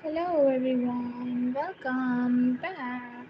Hello everyone, welcome back.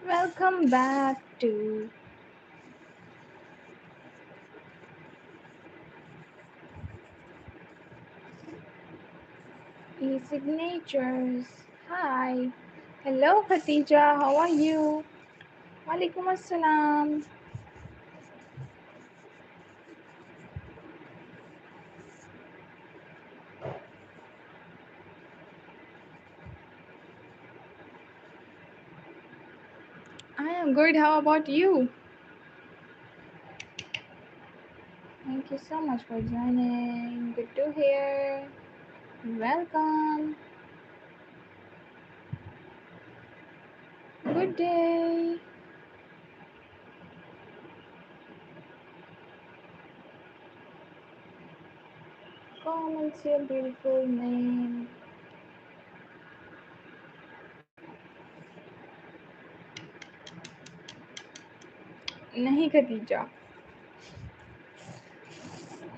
Welcome back to e-signatures. Hi. Hello Khatija, how are you? Walaikum assalam. I am good, how about you? Thank you so much for joining. Good to hear. Welcome. Good day. Comments your beautiful name. Nahi Khatija.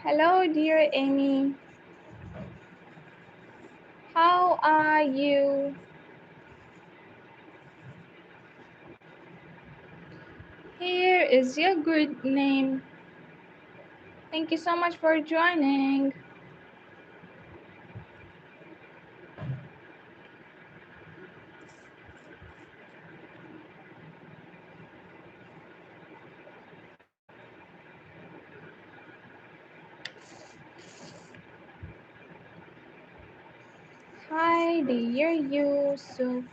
Hello dear Amy. How are you? Here is your good name. Thank you so much for joining. Hi dear Yusuf.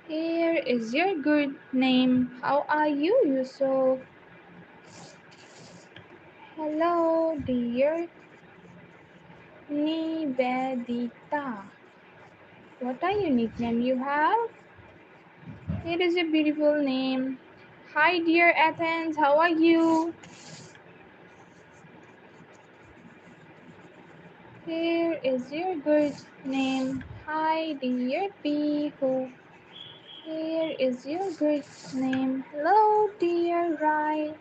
Here is your good name. How are you, Yusuf? Hello dear Nivedita. What a unique name you have. Here is your beautiful name. Hi dear Athens. How are you? Here is your good name. Hi dear Pihu. Here is your good name. Hello, dear Rai.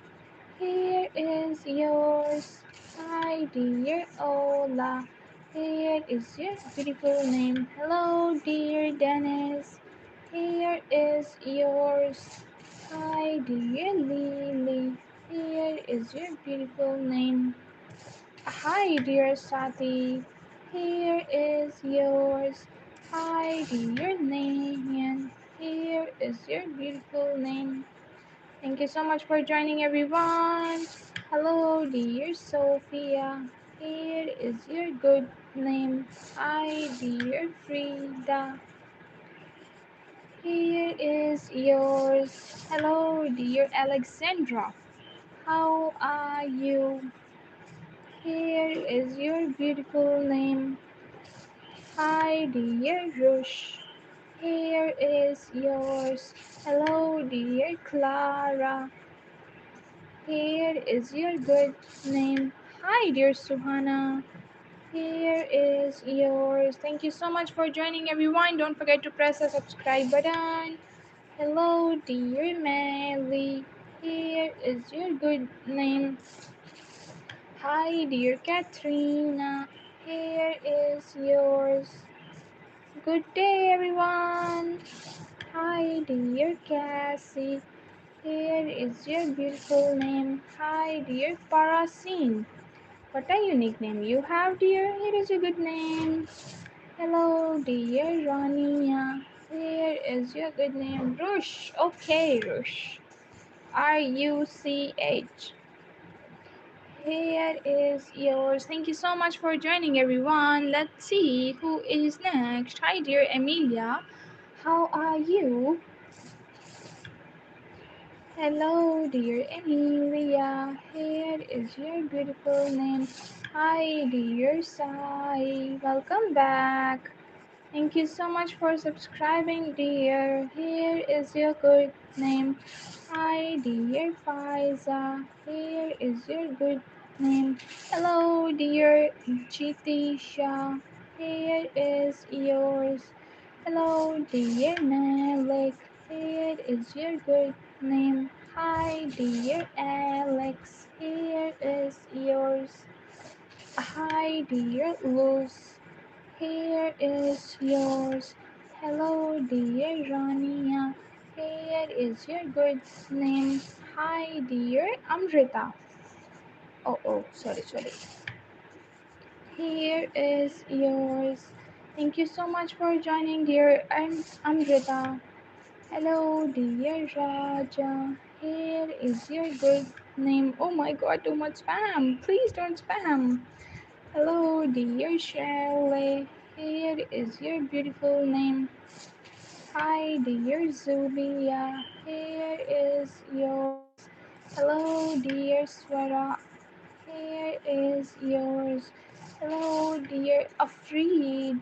Here is yours. Hi, dear Ola. Here is your beautiful name. Hello, dear Dennis. Here is yours. Hi, dear Lily. Here is your beautiful name. Hi, dear Sati. Here is yours. Hi, dear Nayan. Here is your beautiful name. Thank you so much for joining, everyone. Hello, dear Sophia. Here is your good name. Hi, dear Frida. Here is yours. Hello, dear Alexandra. How are you? Here is your beautiful name. Hi, dear Rush. Here is yours. Hello, dear Clara. Here is your good name. Hi, dear Suhana. Here is yours. Thank you so much for joining, everyone. Don't forget to press the subscribe button. Hello, dear Melly. Here is your good name. Hi, dear Katrina. Here is yours. Good day, everyone. Hi, dear Cassie. Here is your beautiful name. Hi, dear Parasin. What a unique name you have, dear. Here is your good name. Hello, dear Rania. Here is your good name. Rush. Okay, Rush. Ruch. Here is yours. Thank you so much for joining, everyone. Let's see who is next. Hi, dear Emilia. How are you? Hello, dear Emilia. Here is your beautiful name. Hi, dear Sai. Welcome back. Thank you so much for subscribing, dear. Here is your good name. Hi, dear Faiza. Here is your good name. Hello, dear Jitisha. Here is yours. Hello, dear Malik. Here is your good name. Hi, dear Alex. Here is yours. Hi, dear Luz. Here is yours. Hello, dear Rania. Here is your good name. Hi, dear Amrita. Sorry. Here is yours. Thank you so much for joining, dear Amrita. Hello, dear Raja. Here is your good name. Oh my god, too much spam. Please don't spam. Hello, dear Shirley. Here is your beautiful name. Hi, dear Zulia. Here is yours. Hello, dear Swara. Here is yours. Hello, dear Afreed.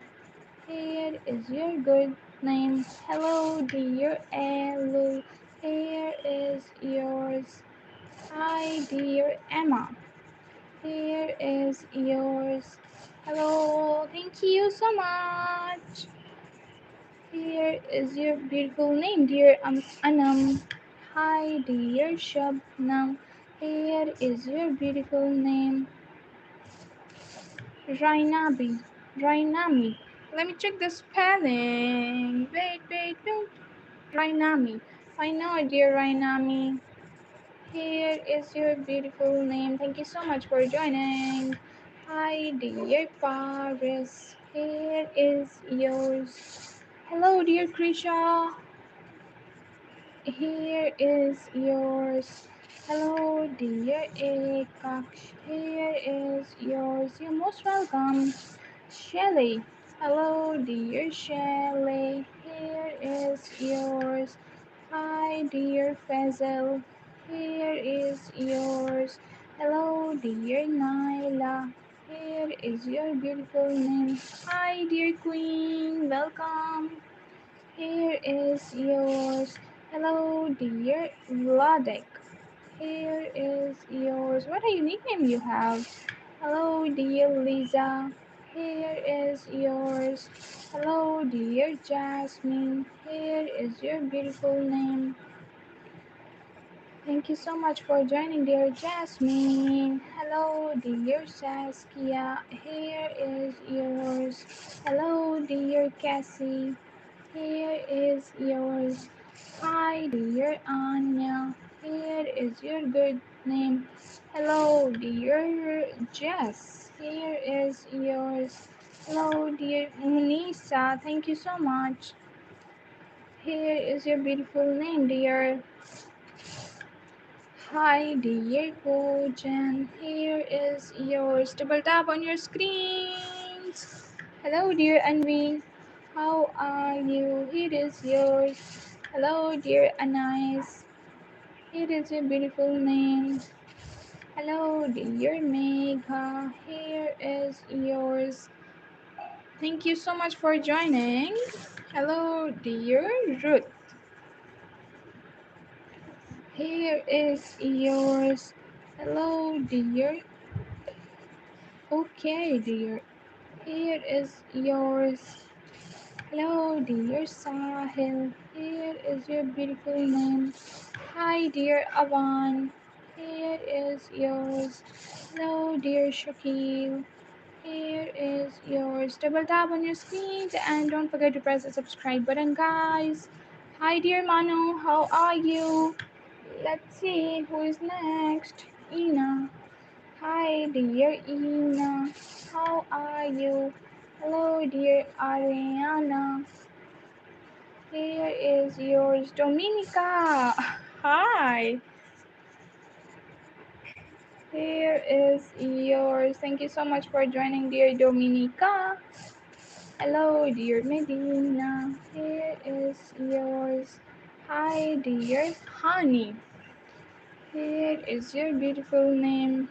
Here is your good name. Hello, dear Elu. Here is yours. Hi, dear Emma. Here is yours. Hello, thank you so much. Here is your beautiful name, dear Anam. Hi, dear Shabnam. Here is your beautiful name, Rainabi. Rainami. Let me check the spelling. Wait. Rainami. I know, dear Rainami. Here is your beautiful name. Thank you so much for joining. Hi, dear Paris. Here is yours. Hello, dear Krisha. Here is yours. Hello, dear Ekaksh. Here is yours. You're most welcome. Shelly. Hello, dear Shelly. Here is yours. Hi, dear Faisal. Here is yours. Hello, dear Naila. Here is your beautiful name. Hi, dear Queen. Welcome. Here is yours. Hello, dear Vladek. Here is yours. What a unique name you have. Hello, dear Lisa. Here is yours. Hello, dear Jasmine. Here is your beautiful name. Thank you so much for joining, dear Jasmine. Hello, dear Saskia. Here is yours. Hello, dear Cassie. Here is yours. Hi, dear Anya. Here is your good name. Hello, dear Jess. Here is yours. Hello, dear Munisa. Thank you so much. Here is your beautiful name, dear. Hi, dear Bojan. Here is yours. Double tap on your screens. Hello, dear Anvi. How are you? Here is yours. Hello, dear Anais. Here is your beautiful name. Hello, dear Megha. Here is yours. Thank you so much for joining. Hello, dear Ruth. Here is yours. Hello, dear. Okay, dear. Here is yours. Hello, dear Sahil. Here is your beautiful name. Hi, dear Avan. Here is yours. Hello, dear Shakil. Here is yours. Double tap on your screens and don't forget to press the subscribe button, guys. Hi, dear Manu. How are you? Let's see who is next. Ina. Hi, dear Ina. How are you? Hello, dear Ariana. Here is yours, Dominica. Hi. Here is yours. Thank you so much for joining, dear Dominica. Hello, dear Medina. Here is yours. Hi, dear Honey. Here is your beautiful name.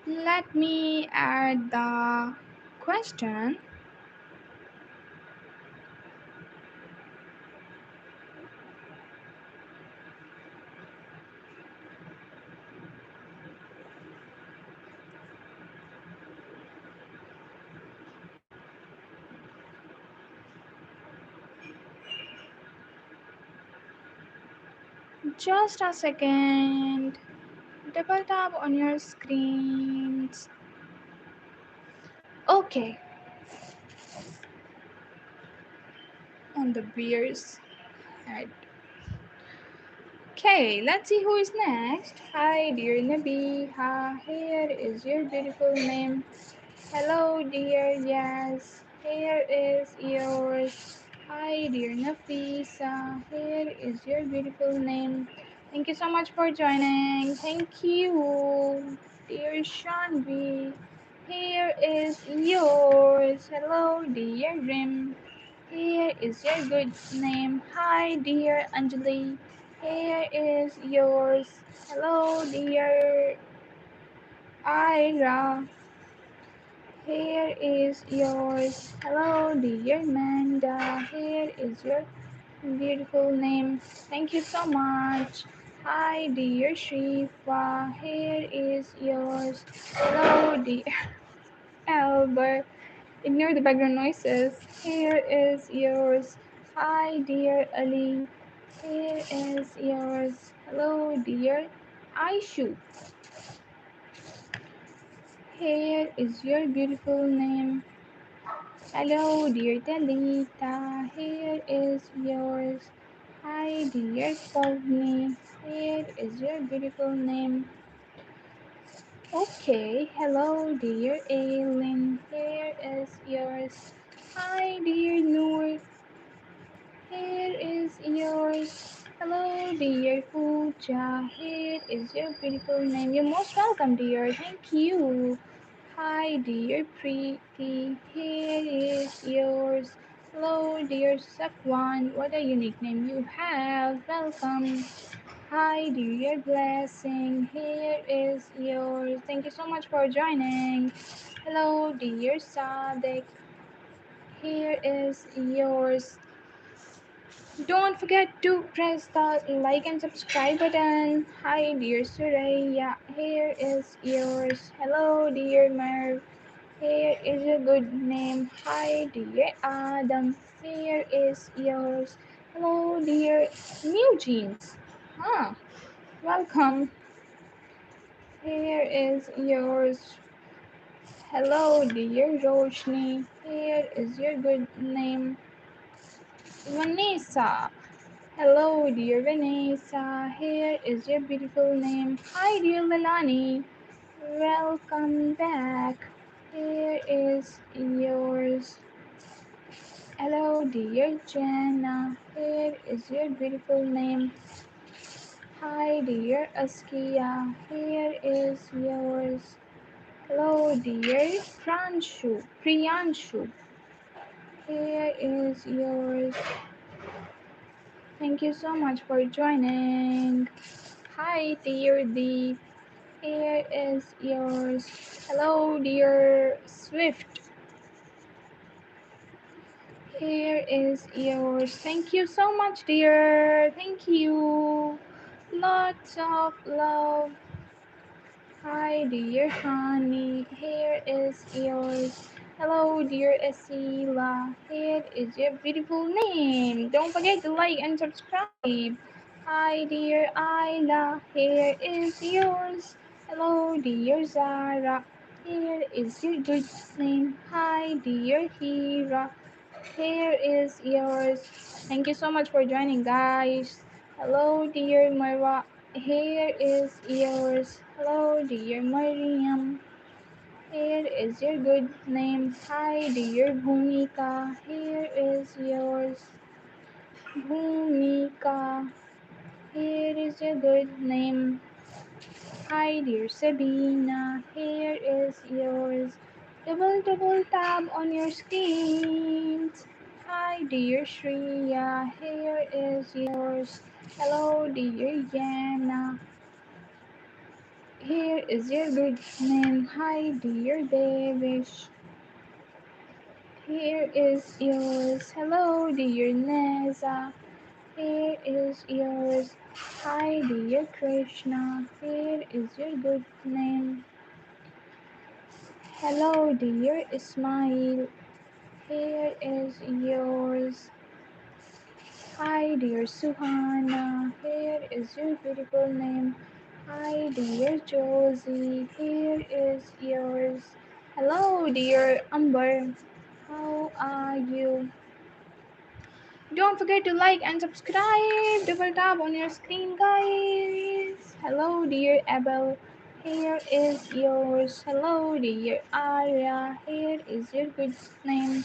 Let me add the question. Just a second. Double tap on your screens. Okay, on the beer's head. Okay, let's see who is next. Hi, dear Nabiha. Here is your beautiful name. Hello, dear. Yes, here is yours. Hi, dear Nafisa. Here is your beautiful name. Thank you so much for joining. Thank you, dear Shanvi. Here is yours. Hello, dear Rim. Here is your good name. Hi, dear Anjali. Here is yours. Hello, dear Ira. Here is yours. Hello, dear Amanda. Here is your beautiful name. Thank you so much. Hi, dear Shifa. Here is yours. Hello, dear Albert. Ignore the background noises. Here is yours. Hi, dear Ali. Here is yours. Hello, dear Aishu. Here is your beautiful name. Hello, dear Delita. Here is yours. Hi, dear Pogni. Here is your beautiful name. Okay, hello, dear Aileen. Here is yours. Hi, dear Noor. Here is yours. Hello, dear Pooja. Here is your beautiful name. You're most welcome, dear. Thank you. Hi, dear Preeti. Here is yours. Hello, dear Sakwan. What a unique name you have. Welcome. Hi, dear Blessing. Here is yours. Thank you so much for joining. Hello, dear Sadek. Here is yours. Don't forget to press the like and subscribe button. Hi, dear Suraya. Here is yours. Hello, dear Merv. Here is a good name. Hi, dear Adam. Here is yours. Hello, dear New Jeans. Huh. Welcome. Here is yours. Hello, dear Roshni. Here is your good name. Vanessa. Hello, dear Vanessa. Here is your beautiful name. Hi, dear Lalani. Welcome back. Here is yours. Hello, dear Jenna. Here is your beautiful name. Hi, dear Askia. Here is yours. Hello, dear Priyanshu. Here is yours. Thank you so much for joining. Hi, dear Deep. Here is yours. Hello, dear Swift. Here is yours. Thank you so much, dear. Thank you. Lots of love. Hi, dear honey. Here is yours. Hello, dear Asila. Here is your beautiful name. Don't forget to like and subscribe. Hi, dear Ayla. Here is yours. Hello, dear Zara. Here is your good name. Hi, dear Hira. Here is yours. Thank you so much for joining, guys. Hello, dear Marwa. Here is yours. Hello, dear Mariam. Here is your good name. Hi, dear Bhumika. Here is yours. Bhumika. Here is your good name. Hi, dear Sabina. Here is yours. Double tap on your screens. Hi, dear Shreya. Here is yours. Hello, dear Yana. Here is your good name. Hi, dear Devish. Here is yours. Hello, dear Neza. Here is yours. Hi, dear Krishna. Here is your good name. Hello, dear Ismail. Here is yours. Hi, dear Suhana. Here is your beautiful name. Hi, dear Josie. Here is yours. Hello, dear Amber. How are you? Don't forget to like and subscribe. Double tap on your screen, guys. Hello, dear Abel. Here is yours. Hello, dear Arya. Here is your good name.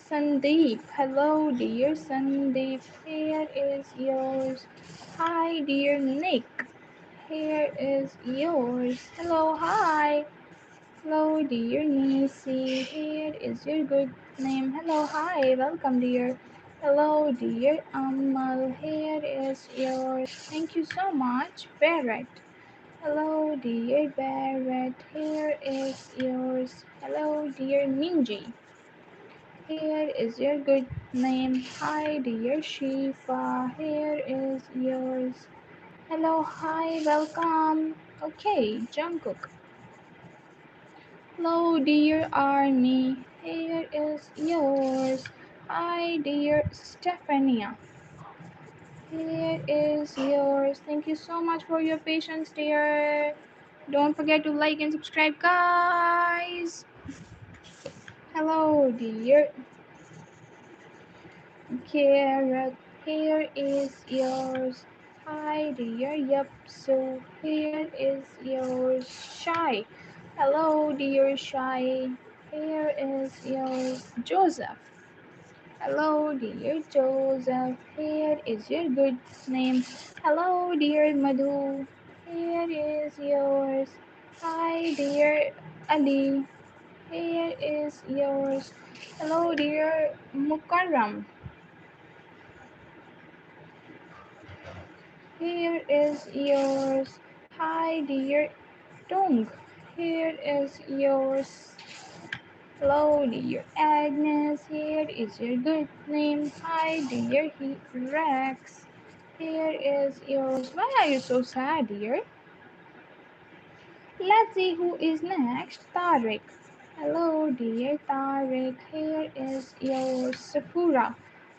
Sandeep. Hello, dear Sandeep. Here is yours. Hi, dear Nick. Here is yours. Hello, hi. Hello, dear Nisi. Here is your good name. Hello, hi. Welcome, dear. Hello, dear Amal. Here is yours. Thank you so much, Barrett. Hello, dear Barrett. Here is yours. Hello, dear Minji. Here is your good name. Hi, dear Shifa. Here is yours. Hello, hi, welcome. Okay, Jungkook. Hello, dear Arnie. Here is yours. Hi, dear Stephania. Here is yours. Thank you so much for your patience, dear. Don't forget to like and subscribe, guys. Hello, dear Garrett. Here is yours. Hi, dear. Yep, so here is yours. Shy. Hello, dear Shy. Here is yours. Joseph. Hello, dear Joseph. Here is your good name. Hello, dear Madhu. Here is yours. Hi, dear Ali. Here is yours. Hello, dear Mukarram. Here is yours. Hi, dear Tung. Here is yours. Hello, dear Agnes. Here is your good name. Hi, dear Rex. Here is yours. Why are you so sad, dear? Let's see who is next. Tariq. Hello, dear Tariq. Here is yours. Safura.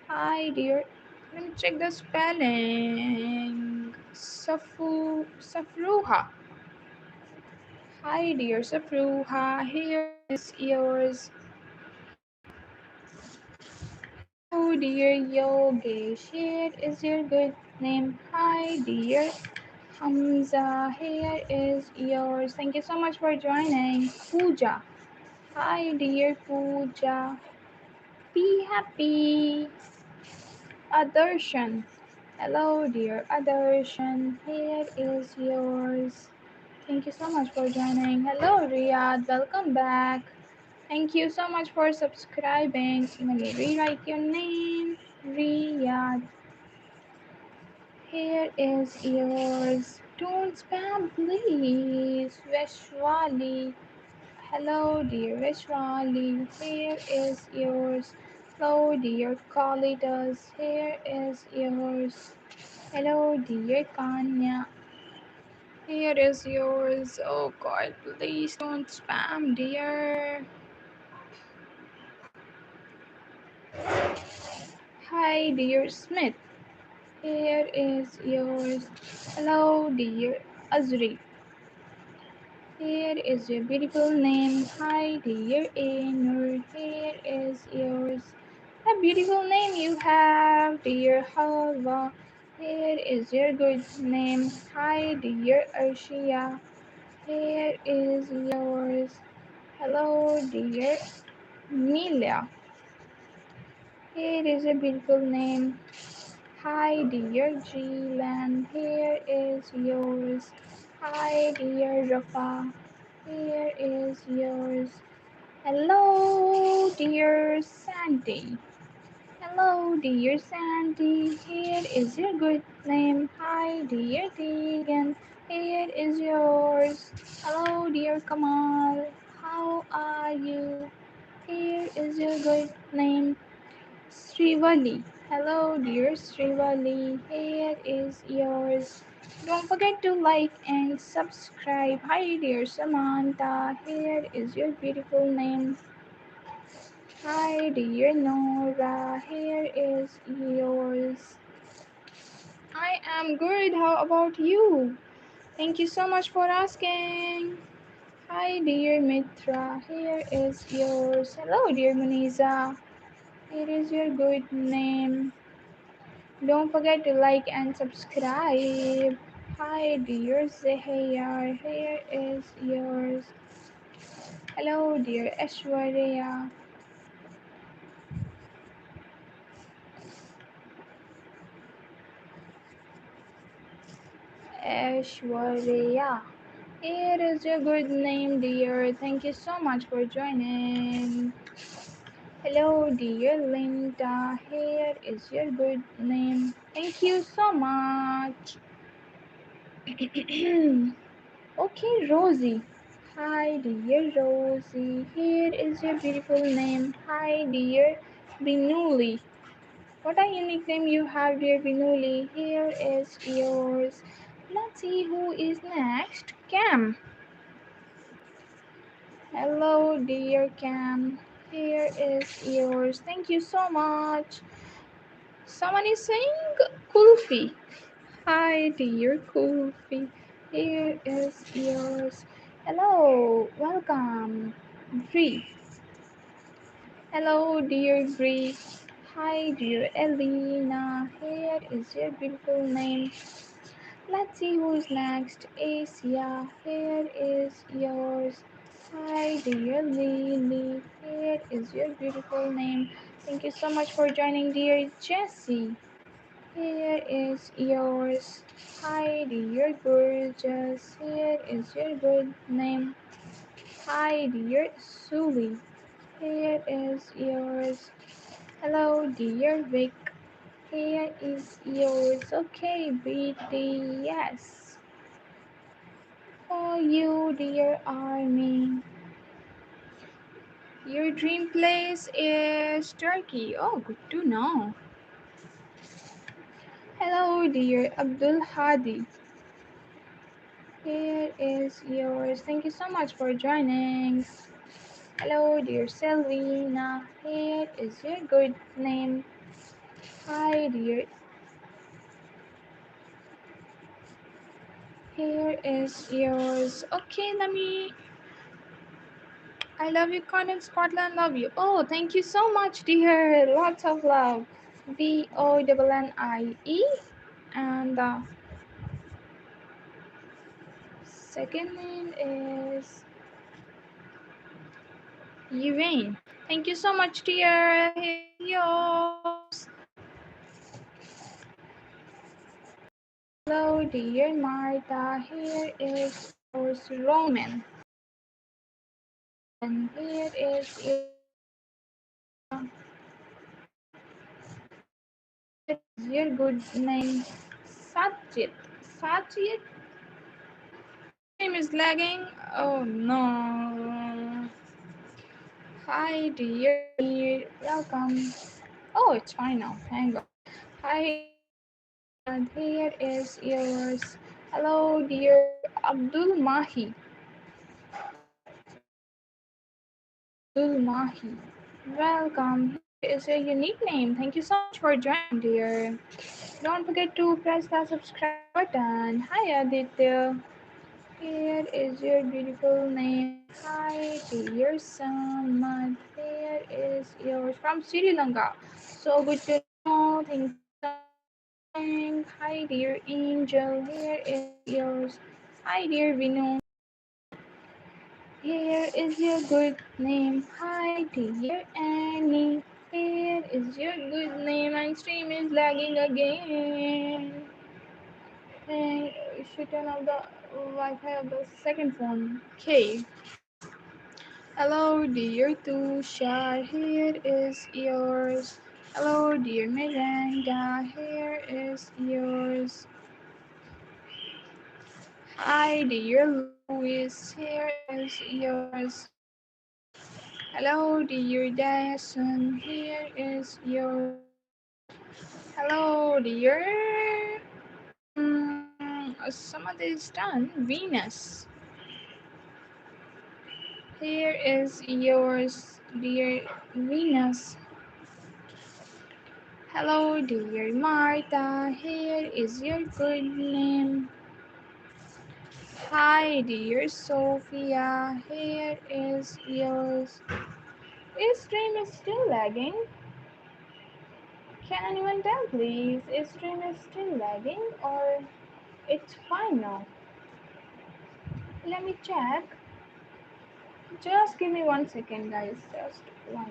Hi, dear. Let me check the spelling. Safruha. Hi, dear Safruha. Here is yours. Hello, dear Yogesh. Here is your good name. Hi, dear Hamza. Here is yours. Thank you so much for joining. Pooja. Hi, dear Pooja. Be happy. Adarshan. Hello, dear Adarshan. Here is yours. Thank you so much for joining. Hello, Riyadh. Welcome back. Thank you so much for subscribing. Let me rewrite your name. Riyadh. Here is yours. Don't spam, please. Veshwali. Hello, dear Vishwali. Here is yours. Hello, dear Kalidas. Here is yours. Hello, dear Kanya. Here is yours. Oh God, please don't spam, dear. Hi, dear Smith. Here is yours. Hello, dear Azri. Here is your beautiful name. Hi, dear Ainur. Here is yours. A beautiful name you have, dear Halwa. Here is your good name. Hi, dear Arshia. Here is yours. Hello, dear Milia. Here is a beautiful name. Hi, dear Gilan. Here is yours. Hi, dear Rafa. Here is yours. Hello, dear Sandy. Hello, dear Sandy. Here is your good name. Hi, dear Tegan. Here is yours. Hello, dear Kamal. How are you? Here is your good name. Srivali. Hello, dear Srivali. Here is yours. Don't forget to like and subscribe. Hi, dear Samantha. Here is your beautiful name. Hi, dear Nora. Here is yours. I am good. How about you? Thank you so much for asking. Hi, dear Mitra. Here is yours. Hello, dear Muniza. Here is your good name. Don't forget to like and subscribe. Hi, dear Zahir. Here is yours. Hello, dear Ashwarya. Ashwarya. Here is your good name, dear. Thank you so much for joining. Hello, dear Linda. Here is your good name. Thank you so much. Okay, Rosie. Hi, dear Rosie. Here is your beautiful name. Hi, dear Binuli. What a unique name you have, dear Binuli. Here is yours. Let's see who is next. Cam. Hello, dear Cam. Here is yours. Thank you so much. Someone is saying Kulfi. Hi, dear Kulfi. Here is yours. Hello, welcome, Bree. Hello, dear Bree. Hi, dear Elena. Here is your beautiful name. Let's see who's next. Asia. Here is yours. Hi, dear Lily. Here is your beautiful name. Thank you so much for joining, dear Jessie. Here is yours. Hi, dear gorgeous. Here is your good name. Hi, dear Sully. Here is yours. Hello, dear Vic. Here is yours. Okay, BTS. For you, dear Army. Your dream place is Turkey. Oh, good to know. Hello, dear Abdul Hadi. Here is yours. Thank you so much for joining. Hello, dear Selena. Here is your good name. Hi, dear. Here is yours. Okay, let me. I love you, Conan Scotland. Love you. Oh, thank you so much, dear. Lots of love. BONNIE. And the second name is Yvain. Thank you so much, dear. Here is yours. Hello, dear Martha. Here is yours, Roman. And here is your good name, Satchit. Satchit, name is lagging. Oh no. Hi, dear Amir. Welcome. Oh, it's fine now. Thank God. Hi, and here is yours. Hello, dear Abdul Mahi. Abdul Mahi. Welcome. Here is your unique name. Thank you so much for joining, dear. Don't forget to press the subscribe button. Hi, Aditya. Here is your beautiful name. Hi, dear Samad. Here is yours from Sri Lanka. So good to know. Thank you so much for joining. Hi, dear Angel. Here is yours. Hi, dear Vinu. Here is your good name. Hi, dear Annie. Here is your good name. My stream is lagging again. And you should turn off the Wi-Fi of the second phone. Okay. Hello, dear Tushar. Here is yours. Hello, dear Miranda. Here is yours. Hi, dear Louis. Here is yours. Hello, dear Dyson. Here is yours. Hello, dear. Some of this done. Venus. Here is yours, dear Venus. Hello, dear Martha. Here is your good name. Hi, dear Sophia. Here is yours. Is stream is still lagging? Can anyone tell, please? Is stream is still lagging or it's fine now? Let me check. Just give me 1 second, guys. Just one.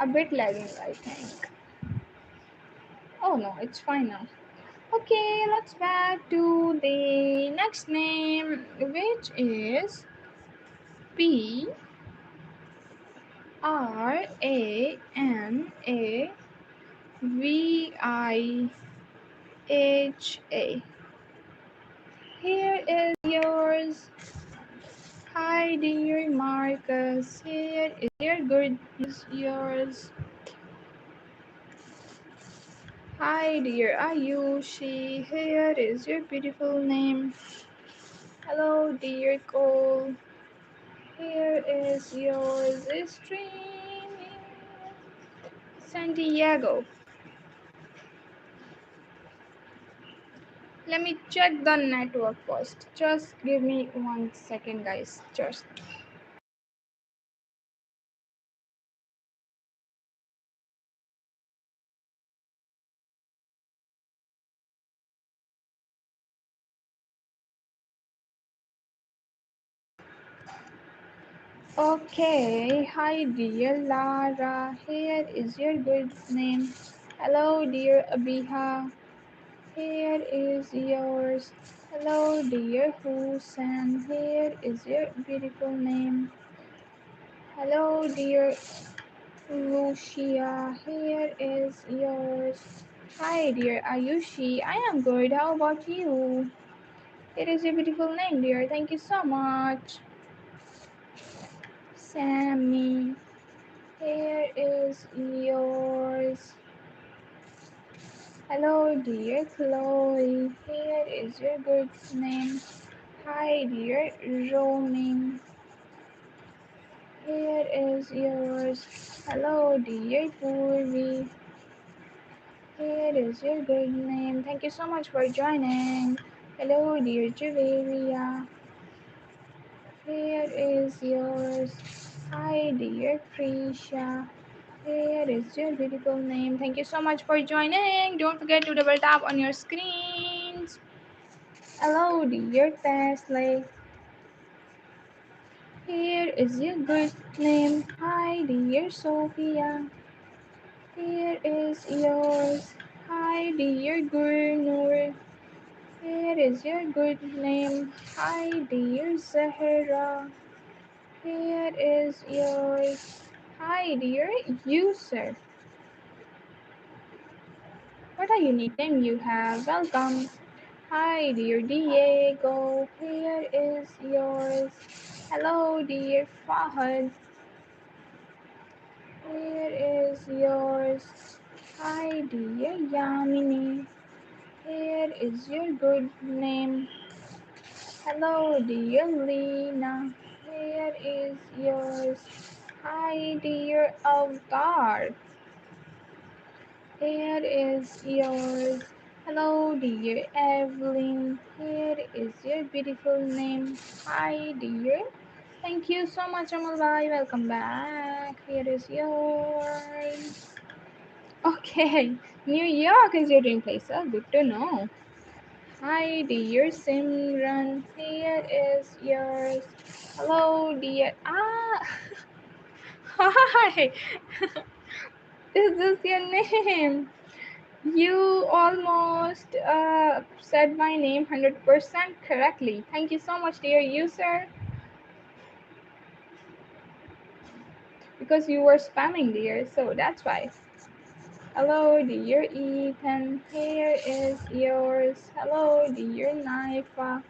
A bit lagging, I think. Oh no, it's fine now. Okay, let's back to the next name, which is Pranavaiha. Here is yours. Hi, dear Marcus. Here is your good is yours. Hi, dear Ayushi. Here is your beautiful name. Hello, dear Cole. Here is yours. Streaming. San Diego. Let me check the network first. Just give me 1 second, guys. Just. Okay. Hi, dear Lara. Here is your good name. Hello, dear Abiha. Here is yours. Hello, dear Hussein. Here is your beautiful name. Hello, dear Lucia. Here is yours. Hi, dear Ayushi. I am good. How about you? It is your beautiful name, dear. Thank you so much. Sammy. Here is yours. Hello, dear Chloe. Here is your good name. Hi, dear Roaming. Here is yours. Hello, dear Purvi. Here is your good name. Thank you so much for joining. Hello, dear Javeria. Here is yours. Hi, dear Krisha. Here is your beautiful name. Thank you so much for joining. Don't forget to double tap on your screens. Hello, dear Tesley. Here is your good name. Hi, dear Sophia. Here is yours. Hi, dear Gurnur. Here is your good name. Hi, dear Zahra. Here is yours. Hi, dear user. What a unique name you have. Welcome. Hi, dear Diego. Here is yours. Hello, dear Fahad. Here is yours. Hi, dear Yamini. Here is your good name. Hello, dear Lena. Here is yours. Hi, dear Avatar. Here is yours. Hello, dear Evelyn. Here is your beautiful name. Hi, dear. Thank you so much, Amalbai. Welcome back. Here is yours. Okay, New York is your dream place. Oh, good to know. Hi, dear Simran. Here is yours. Hello, dear. Hi. Is this your name? You almost said my name 100% correctly. Thank you so much, dear user. because you were spamming, dear. So that's why. Hello, dear Ethan. Here is yours. Hello, dear Naifa.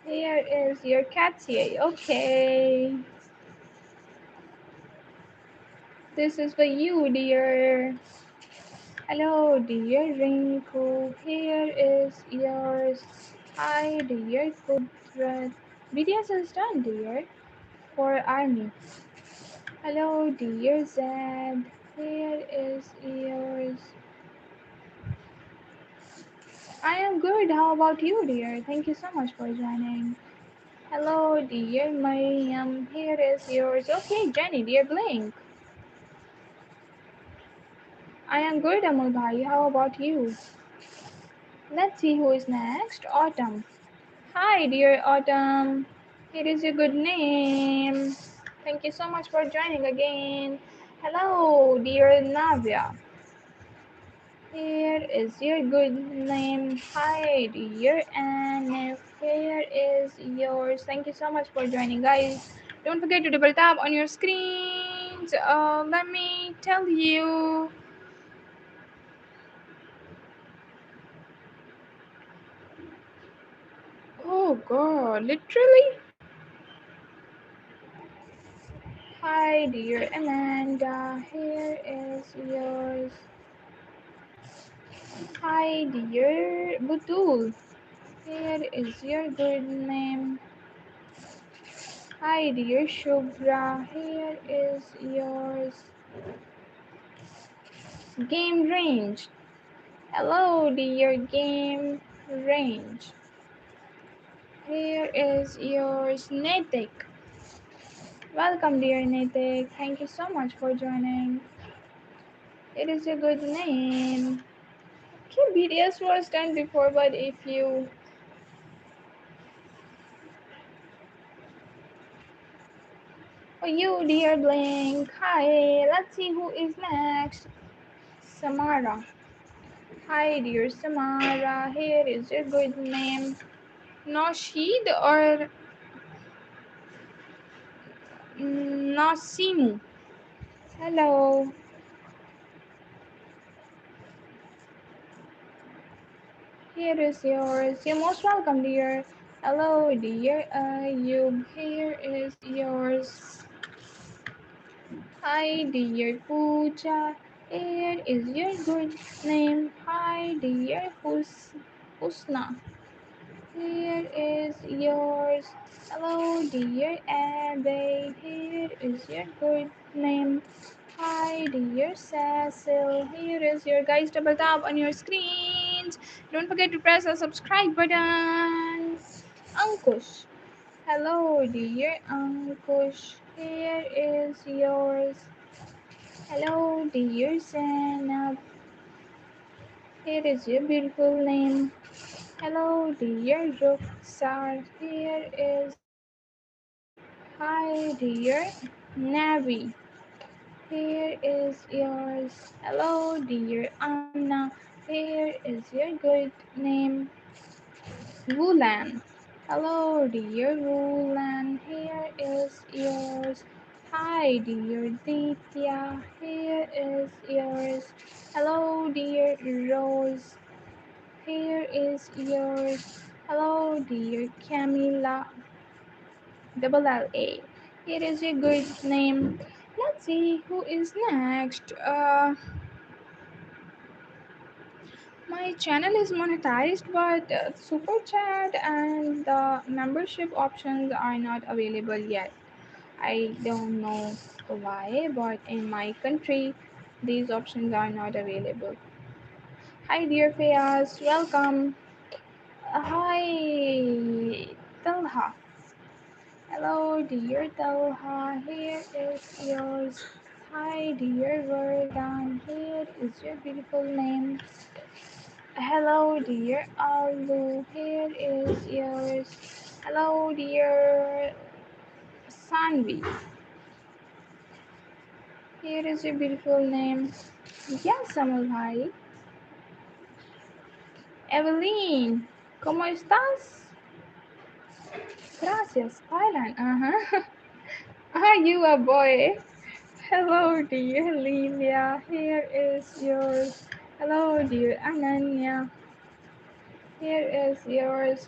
Here is your Katia. Okay. This is for you, dear. Hello, dear Rinku. Here is yours. Hi, dear Kudrat. BTS is done, dear. For Army. Hello, dear Zed. Here is yours. I am good. How about you, dear? Thank you so much for joining. Hello, dear Mariam. Here is yours. Okay, Jenny, dear Blink. I am good, Amul Bhai. How about you? Let's see who is next. Autumn. Hi, dear Autumn. It is a good name. Thank you so much for joining again. Hello, dear Navya. Here is your good name. Hi, dear Anne. Here is yours. Thank you so much for joining, guys. Don't forget to double tap on your screens. Let me tell you. Oh God, literally? Hi, dear Amanda. Here is yours. Hi, dear Butul. Here is your good name. Hi, dear Shubhra. Here is yours. Game range. Hello, dear game range. Here is yours, Nitik. Welcome, dear Nitik. Thank you so much for joining. It is a good name. Okay, BTS was done before, but if you. Oh, you, dear Blink. Hi, let's see who is next. Samara. Hi, dear Samara. Here is your good name. Noshid or Nasimu. Hello. Here is yours. You're most welcome, dear. Hello, dear Ayub. Here is yours. Hi, dear Pooja. Here is your good name. Hi, dear Husna. Here is yours. Hello, dear Abby. Here is your good name. Hi, dear Cecil. Here is your guys double tap on your screens. Don't forget to press the subscribe button. Ankush. Hello, dear Ankush. Here is yours. Hello, dear Zainab. Here is your beautiful name. Hello, dear Rukhsar. Here is hi, dear Navi. Here is yours. Hello, dear Amna. Here is your good name, Wulan. Hello, dear Wulan. Here is yours. Hi, dear Ditya. Here is yours. Hello, dear Rose. Here is yours. Hello, dear Camila. Double L A. Here is a good name. Let's see who is next. My channel is monetized, but super chat and the membership options are not available yet. I don't know why, but in my country, these options are not available. Hi, dear Fayaz, welcome. Hi, Talha. Hello, dear Talha. Here is yours. Hi, dear Vardhan. Here is your beautiful name. Hello, dear Alu. Here is yours. Hello, dear Sanvi. Here is your beautiful name. Yes, Samuel Bhai. Evelyn. ¿Cómo estás? Gracias, Thailand. Uh-huh. Are you a boy? Hello, dear Lilia. Here is yours. Hello, dear Ananya. Here is yours.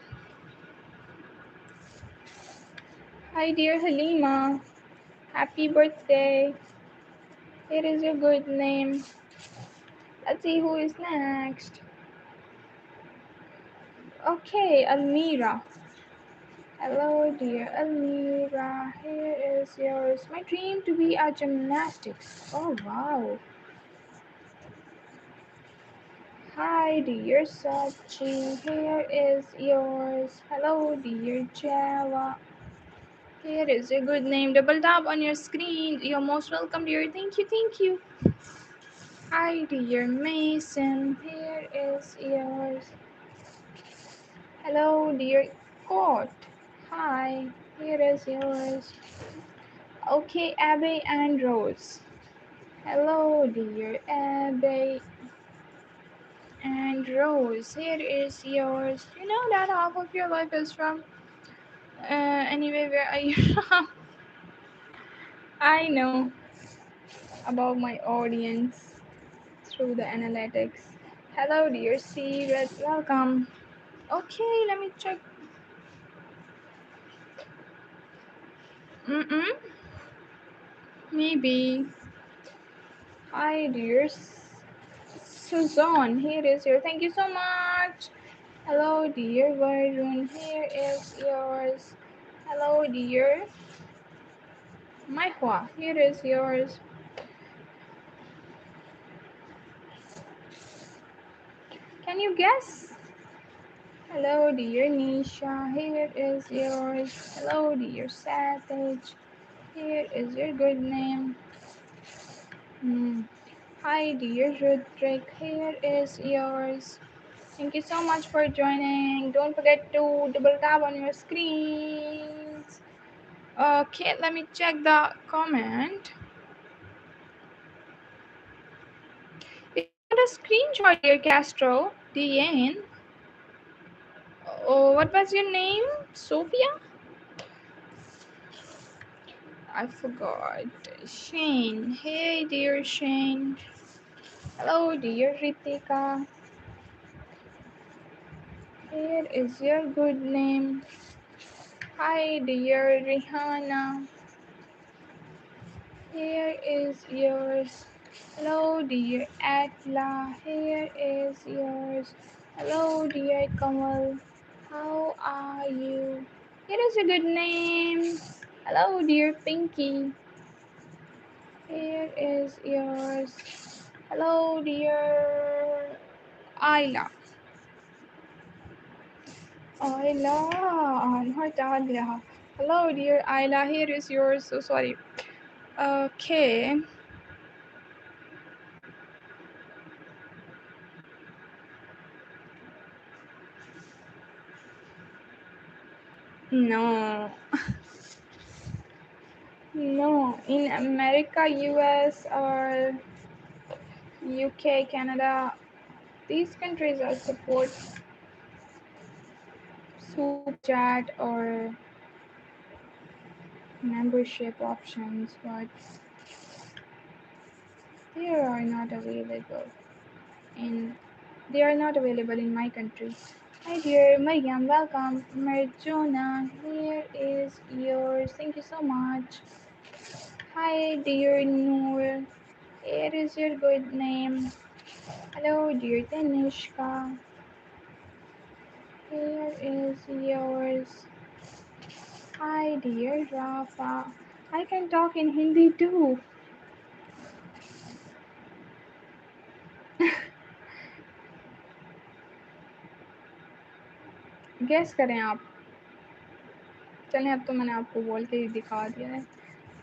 Hi, dear Halima. Happy birthday. Here is your good name. Let's see who is next. Okay, Almira. Hello, dear Almira. Here is yours. My dream to be a gymnastics. Oh, wow. Hi, dear Sachi. Here is yours. Hello, dear Java. Here is your good name. Double tap on your screen. You're most welcome, dear. Thank you, thank you. Hi, dear Mason. Here is yours. Hello, dear Court. Hi, here is yours. Okay, Abby and Rose. Hello, dear Abby and Rose. Here is yours. You know that half of your life is from anyway, where are you from? I know about my audience through the analytics. Hello, dear Secret. Welcome. Okay, let me check. Mm-mm. Maybe. Hi, dear Suzanne. Here is your. Thank you so much. Hello, dear Varun. Here is yours. Hello, dear Maihua. Here is yours. Can you guess? Hello, dear Nisha. Here is yours. Hello, dear Savage. Here is your good name. Hmm. Hi, dear Rudrik. Here is yours. Thank you so much for joining. Don't forget to double tap on your screens. Okay, let me check the comment. Is that a screenshot, dear Castro? Diane? Oh, what was your name? Sophia? I forgot. Shane. Hey, dear Shane. Hello, dear Ritika. Here is your good name. Hi, dear Rihanna. Here is yours. Hello, dear Atla. Here is yours. Hello, dear Kamal. How are you? Here is a good name. Hello, dear Pinky. Here is yours. Hello, dear Ayla. Ayla, not Alia. Hello, dear Ayla. Here is yours. So sorry. Okay. No, no. In America, US, or UK, Canada, these countries are support super chat or membership options, but they are not available in they are not available in my country. Hi dear Mariam, welcome. Marjona, here is yours. Thank you so much. Hi dear Noor, here is your good name. Hello dear Tanishka, here is yours. Hi dear Rafa. I can talk in Hindi too. Guess करें आप. चलें अब तो मैंने आपको बोल के ही दिखा दिया है.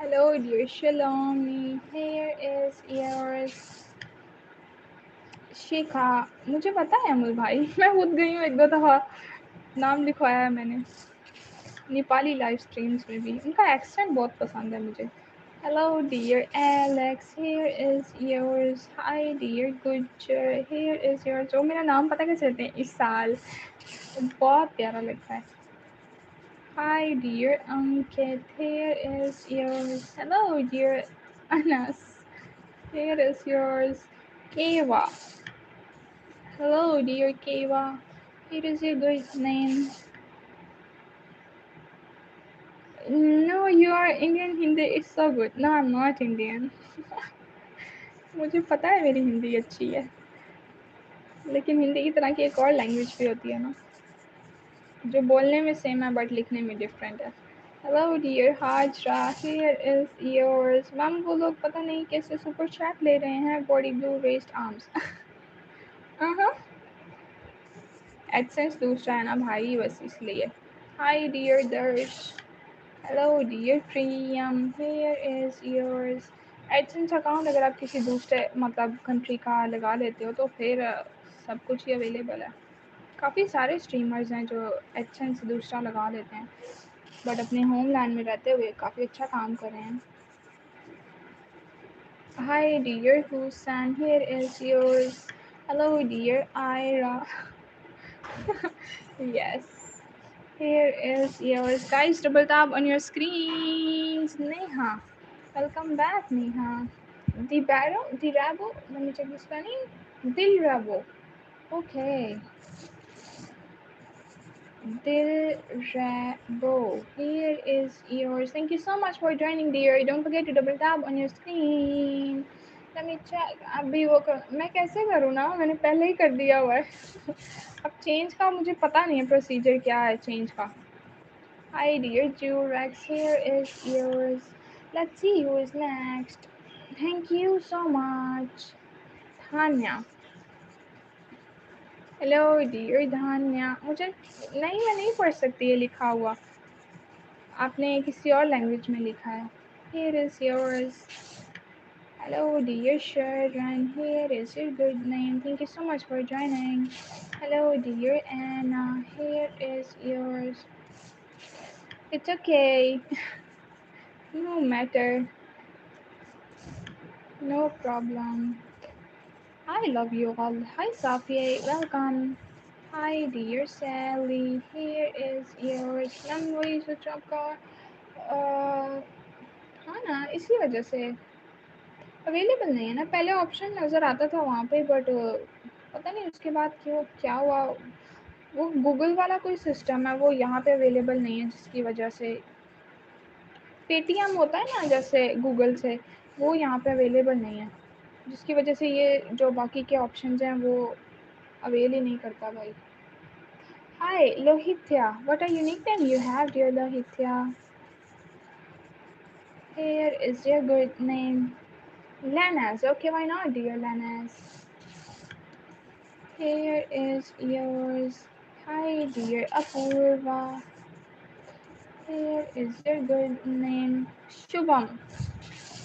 Hello dear Shalom, here is yours. शिखा, मुझे पता है अमल भाई. मैं खुद गई हूँ एक दो दफ़ा. नाम लिखवाया है मैंने नेपाली लाइव स्ट्रीम्स में भी. उनका एक्सेंट बहुत पसंद है मुझे. Hello dear Alex, here is yours. Hi dear Gujjar, here is yours. ओ मेरा नाम पता कैसे लेते हैं? इस साल बहुत प्यारा लगता है. Hi dear Ankit, here is yours. Hello dear Anas. Here is yours. Keva. Hello, dear Keva. Here is your good name. No, you are Indian. Hindi is so good. No, I'm not Indian. मुझे पता है मेरी हिंदी अच्छी है, लेकिन हिंदी की तरह की एक और लैंग्वेज भी होती है ना, जो बोलने में सेम है बट लिखने में डिफरेंट है. Hello dear Hajra, here is yours. Ma'am वो लोग पता नहीं कैसे सुपर चैट ले रहे हैं. Body blue raised arms. AdSense दूसरा है ना भाई, बस इसलिए. Hi dear Darsh. Hello dear Priyam, here is yours. AdSense account अगर आप किसी दूसरे मतलब कंट्री का लगा लेते हो तो फिर सब कुछ ही अवेलेबल है. काफ़ी सारे स्ट्रीमर्स हैं जो एडसेंस दूसरा लगा लेते हैं, बट अपने होमलैंड में रहते हुए काफ़ी अच्छा काम कर रहे हैं. Hi dear Hussain, here is yours. Hello dear Aira. yes, here is yours. Guys, double tap on your screens. Neha, welcome back. Neha. Dirabo, let me check the spelling. Dilrabo. Okay. Dilrabo, here is yours. Thank you so much for joining, dear. Don't forget to double tap on your screen. Let me check. अभी वो मैं कैसे करूँ ना, मैंने पहले ही कर दिया हुआ है. अब चेंज का मुझे पता नहीं है प्रोसीजर क्या है चेंज का. Hi dear Jurex, here is yours. Let's see who is next. Thank you so much. Tanya. Hello dear Dhanya. मुझे नहीं, मैं नहीं पढ़ सकती ये लिखा हुआ. आपने किसी और लैंग्वेज में लिखा है. Here is yours. Hello dear Sharon. Here is your good name. Thank you so much for joining. Hello dear Anna. Here is yours. It's okay. No matter. No problem. I love you all. Hi Safia. Welcome. Hi dear Sally. Here is yours. Ma'am वही सोचो आपका हाँ ना, इसी वजह से available नहीं है ना. पहले ऑप्शन नज़र आता था वहाँ पे, बट पता नहीं उसके बाद क्यों क्या हुआ. वो गूगल वाला कोई सिस्टम है, वो यहाँ पे अवेलेबल नहीं है, जिसकी वजह से पेटीएम होता है ना जैसे गूगल से, वो यहाँ पे अवेलेबल नहीं है, जिसकी वजह से ये जो बाकी के ऑप्शंस हैं वो अवेल ही नहीं करता भाई. Hi, Lohitya. What a unique name you have, dear Lohitya. Here is your good name. Lanas. Okay, why not, dear Lanas? Here is yours. Hi, dear Apurva. Here is your good name. Shubham.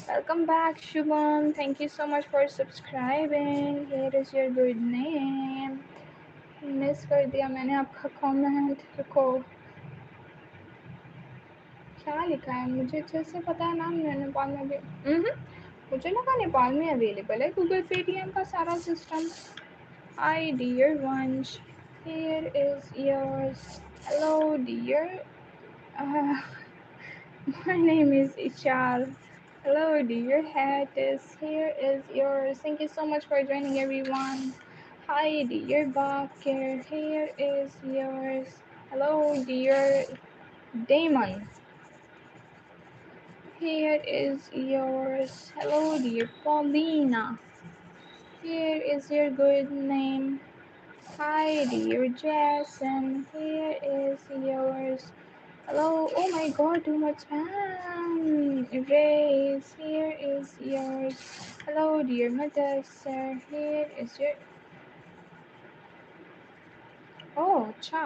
Welcome back, Shubham. Thank you so much for subscribing. Here is your good name. Miss कर दिया मैंने आपका comment. रुको, क्या लिखा है मुझे अच्छे से पता है ना. मैं नेपाल में भी मुझे लगा नेपाल में अवेलेबल है गूगल पेटीएम का सारा system. Hi dear Vansh, here is yours. Hello dear, my name is Ishal. Hello dear Hattis, here is yours. Thank you so much for joining everyone. Hi dear Bakir, here is yours. Hello dear Damon. Here is yours. Hello dear Paulina. Here is your good name. Hi dear Jason. Here is yours. Hello. Oh my god, too much spam. Erase. Here is yours. Hello dear Madasser. Here is your. Oh, अच्छा.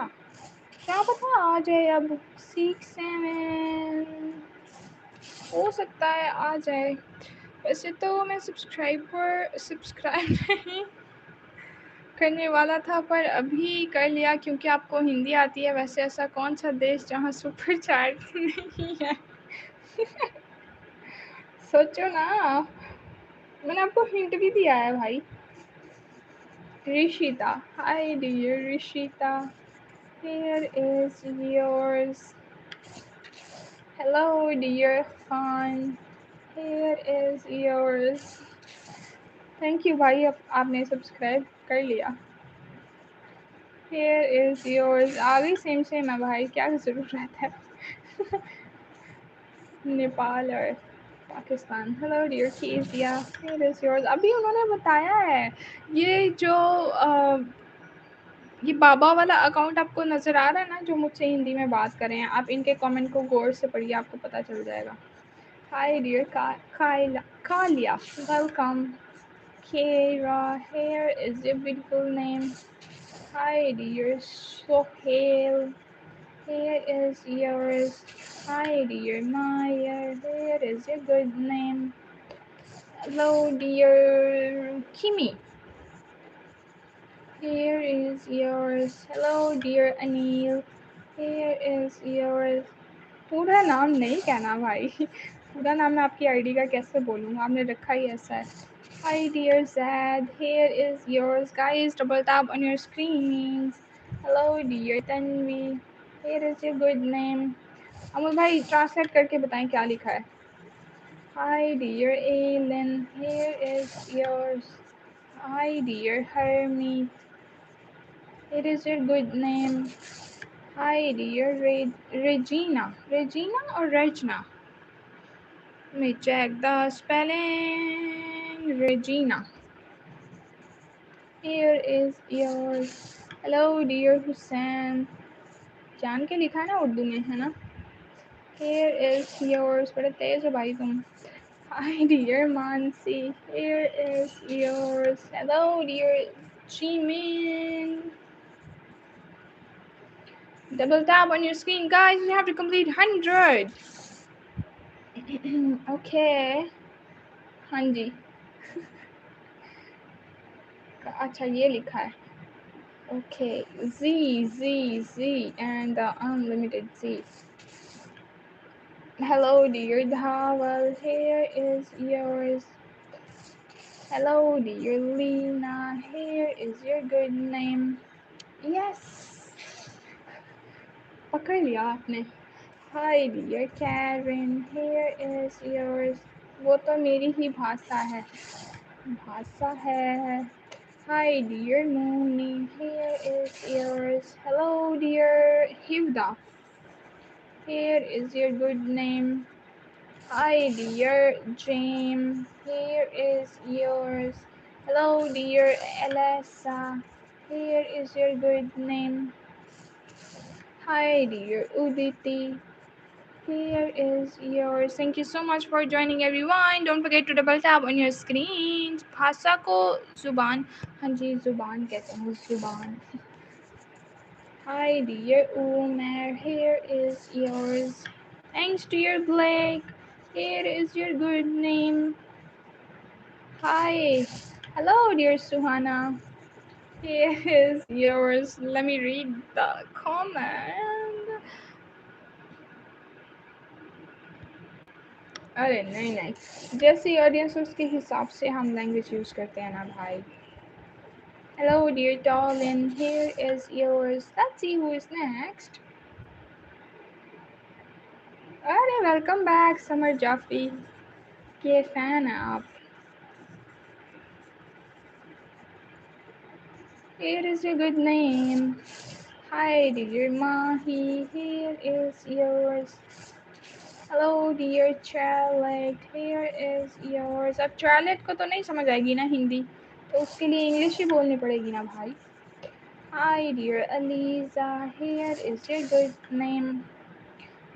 क्या पता आ जाए अब. 6-7 हो सकता है आ जाए. वैसे तो मैं सब्सक्राइब नहीं करने वाला था, पर अभी कर लिया क्योंकि आपको हिंदी आती है. वैसे ऐसा कौन सा देश जहाँ सुपर चैट नहीं है. सोचो ना, मैंने आपको हिंट भी दिया है भाई. Rishita. Hi dear Rishita. Here is yours. Hello dear Khan. Here is yours. Thank you भाई, अब आपने सब्सक्राइब कर लिया. Here is yours. आ गई सेम सेम है भाई, क्या ज़रूरत है. नेपाल और पाकिस्तान. हेलो डियर कीजिया. Here is yours. अभी उन्होंने बताया है ये जो ये बाबा वाला अकाउंट आपको नज़र आ रहा है ना, जो मुझसे हिंदी में बात कर रहे हैं, आप इनके कमेंट को गौर से पढ़िए, आपको पता चल जाएगा. Hi dear Kaliya, welcome. Kira, here is your beautiful name. Hi dear Sohail, here is yours. Hi dear Maya, here is your good name. Hello dear Kimi, here is yours. Hello dear Anil, here is yours. पूरा नाम नहीं कहना भाई. पूरा नाम मैं आपकी ID का कैसे बोलूँ, आपने रखा ही ऐसा है. Hi dear Zad, here is yours. Guys, double tap on your screens. Hello dear Tanvi, here is your good name. Amol भाई ट्रांसलेट करके बताएं क्या लिखा है. Hi dear Aylin, here is yours. Hi dear Hermit, here is your good name. Hi dear Regina. Regina or Regina? Let me check the spelling. Regina. Here is yours. Hello dear Hussein. जान के लिखा है ना उर्दू में, है ना. Here is yours. बड़ा तेज हो भाई तुम. Hi dear Mansi. Here is yours. Hello dear Jimin. Double tap on your screen, guys. We have to complete 100. Okay. हाँ जी. अच्छा ये लिखा है. Okay, Z, and the unlimited Z. Hello dear Dhawal, here is yours. Hello dear Lena, here is your good name. Yes, पकड़ लिया आपने. Hi dear Karen, here is yours. वो तो मेरी ही भाषा है. Hi dear Mooni, here is yours. Hello dear Hilda, here is your good name. Hi dear James, here is yours. Hello dear Elsa, here is your good name. Hi dear Uditi, here is yours. Thank you so much for joining everyone. Don't forget to double tap on your screens. भाषा को जुबान, हाँ जी जुबान कहते हैं, जुबान. Hi dear Umer, here is yours. Thanks dear Blake, here is your good name. Hi. Hello, dear Suhana. Here is yours. Let me read the comment. अरे नहीं, जैसी ऑडियंस उसके हिसाब से हम लैंग्वेज यूज़ करते हैं ना भाई. Hello, dear darling. Here is yours. Let's see who is next. अरे welcome back, Summer Jaffrey. के fan हैं आप. Here is your good name. Hi, dear Mahi. Here is yours. Hello dear Charlotte, here is yours. अब Charlotte को तो नहीं समझ आएगी ना हिंदी, तो उसके लिए इंग्लिश ही बोलनी पड़ेगी ना भाई. Hi dear Aliza, here is your good name.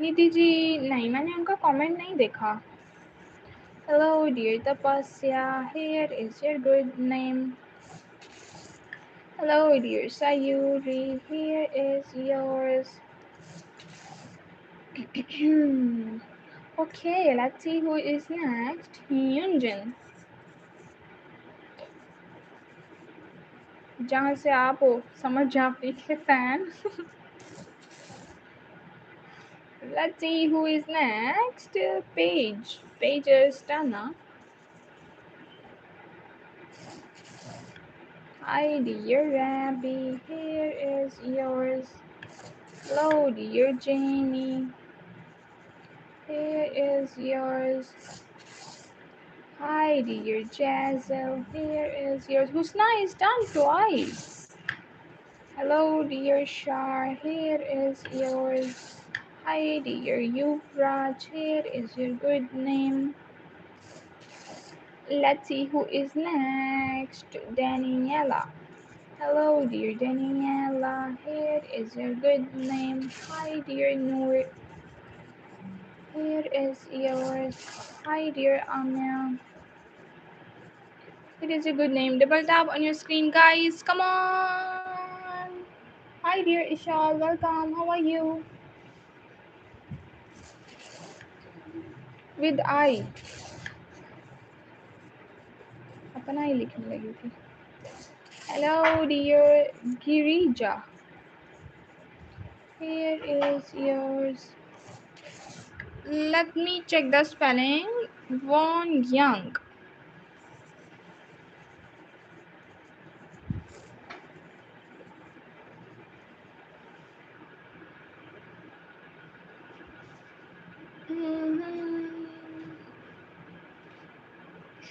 Nidhi ji नहीं, मैंने उनका कमेंट नहीं देखा. Hello dear Tapasya, here is your good name. Hello dear Sayuri, here is yours. Okay, let's see who is next. Hyunjin. जहाँ से आप हो, समझ जाफरी के fan. Let's see who is next. Paige Stana. Hi dear Rabbi, here is yours. Hello dear Jamie, here is yours. Hi, dear Jazel. Here is yours. Husna is done twice. Hello, dear Shar. Here is yours. Hi, dear Yuvraj. Here is your good name. Let's see who is next. Daniela. Hello, dear Daniela. Here is your good name. Hi, dear Noor. Here is yours. Hi, dear Amna. It is a good name. Double tap on your screen, guys. Come on. Hi, dear Ishal. Welcome. How are you? With I. अपना ही लिखने लगी थी. Hello, dear Girija. Here is yours. Let me check the spelling. Von Young.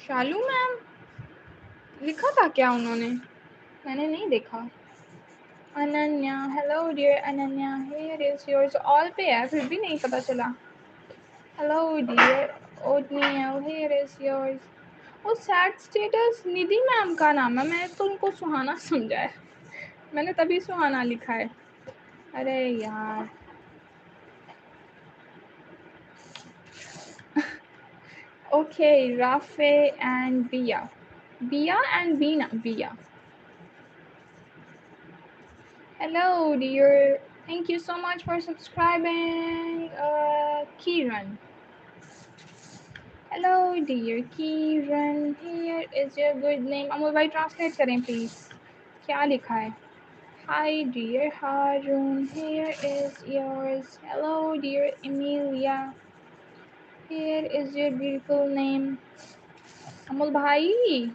Shalu ma'am लिखा था क्या उन्होंने? मैंने नहीं देखा. Ananya. Hello, dear Ananya. Here is yours. All पे है फिर भी नहीं पता चला. Hello, dear Othniel. Here is yours. वो सैड स्टेटस निधि मैम का नाम है. मैंने तो उनको सुहाना समझा है. मैंने तभी सुहाना लिखा है. अरे यार. Okay, Rafe and Bia. Bia and Bina. Bia. Hello, dear. Thank you so much for subscribing, Kiran. Hello, dear Kiran. Here is your good name. Amol भाई translate करें please. क्या लिखा है? Hi, dear Harun. Here is yours. Hello, dear Emilia. Here is your beautiful name. Amol भाई.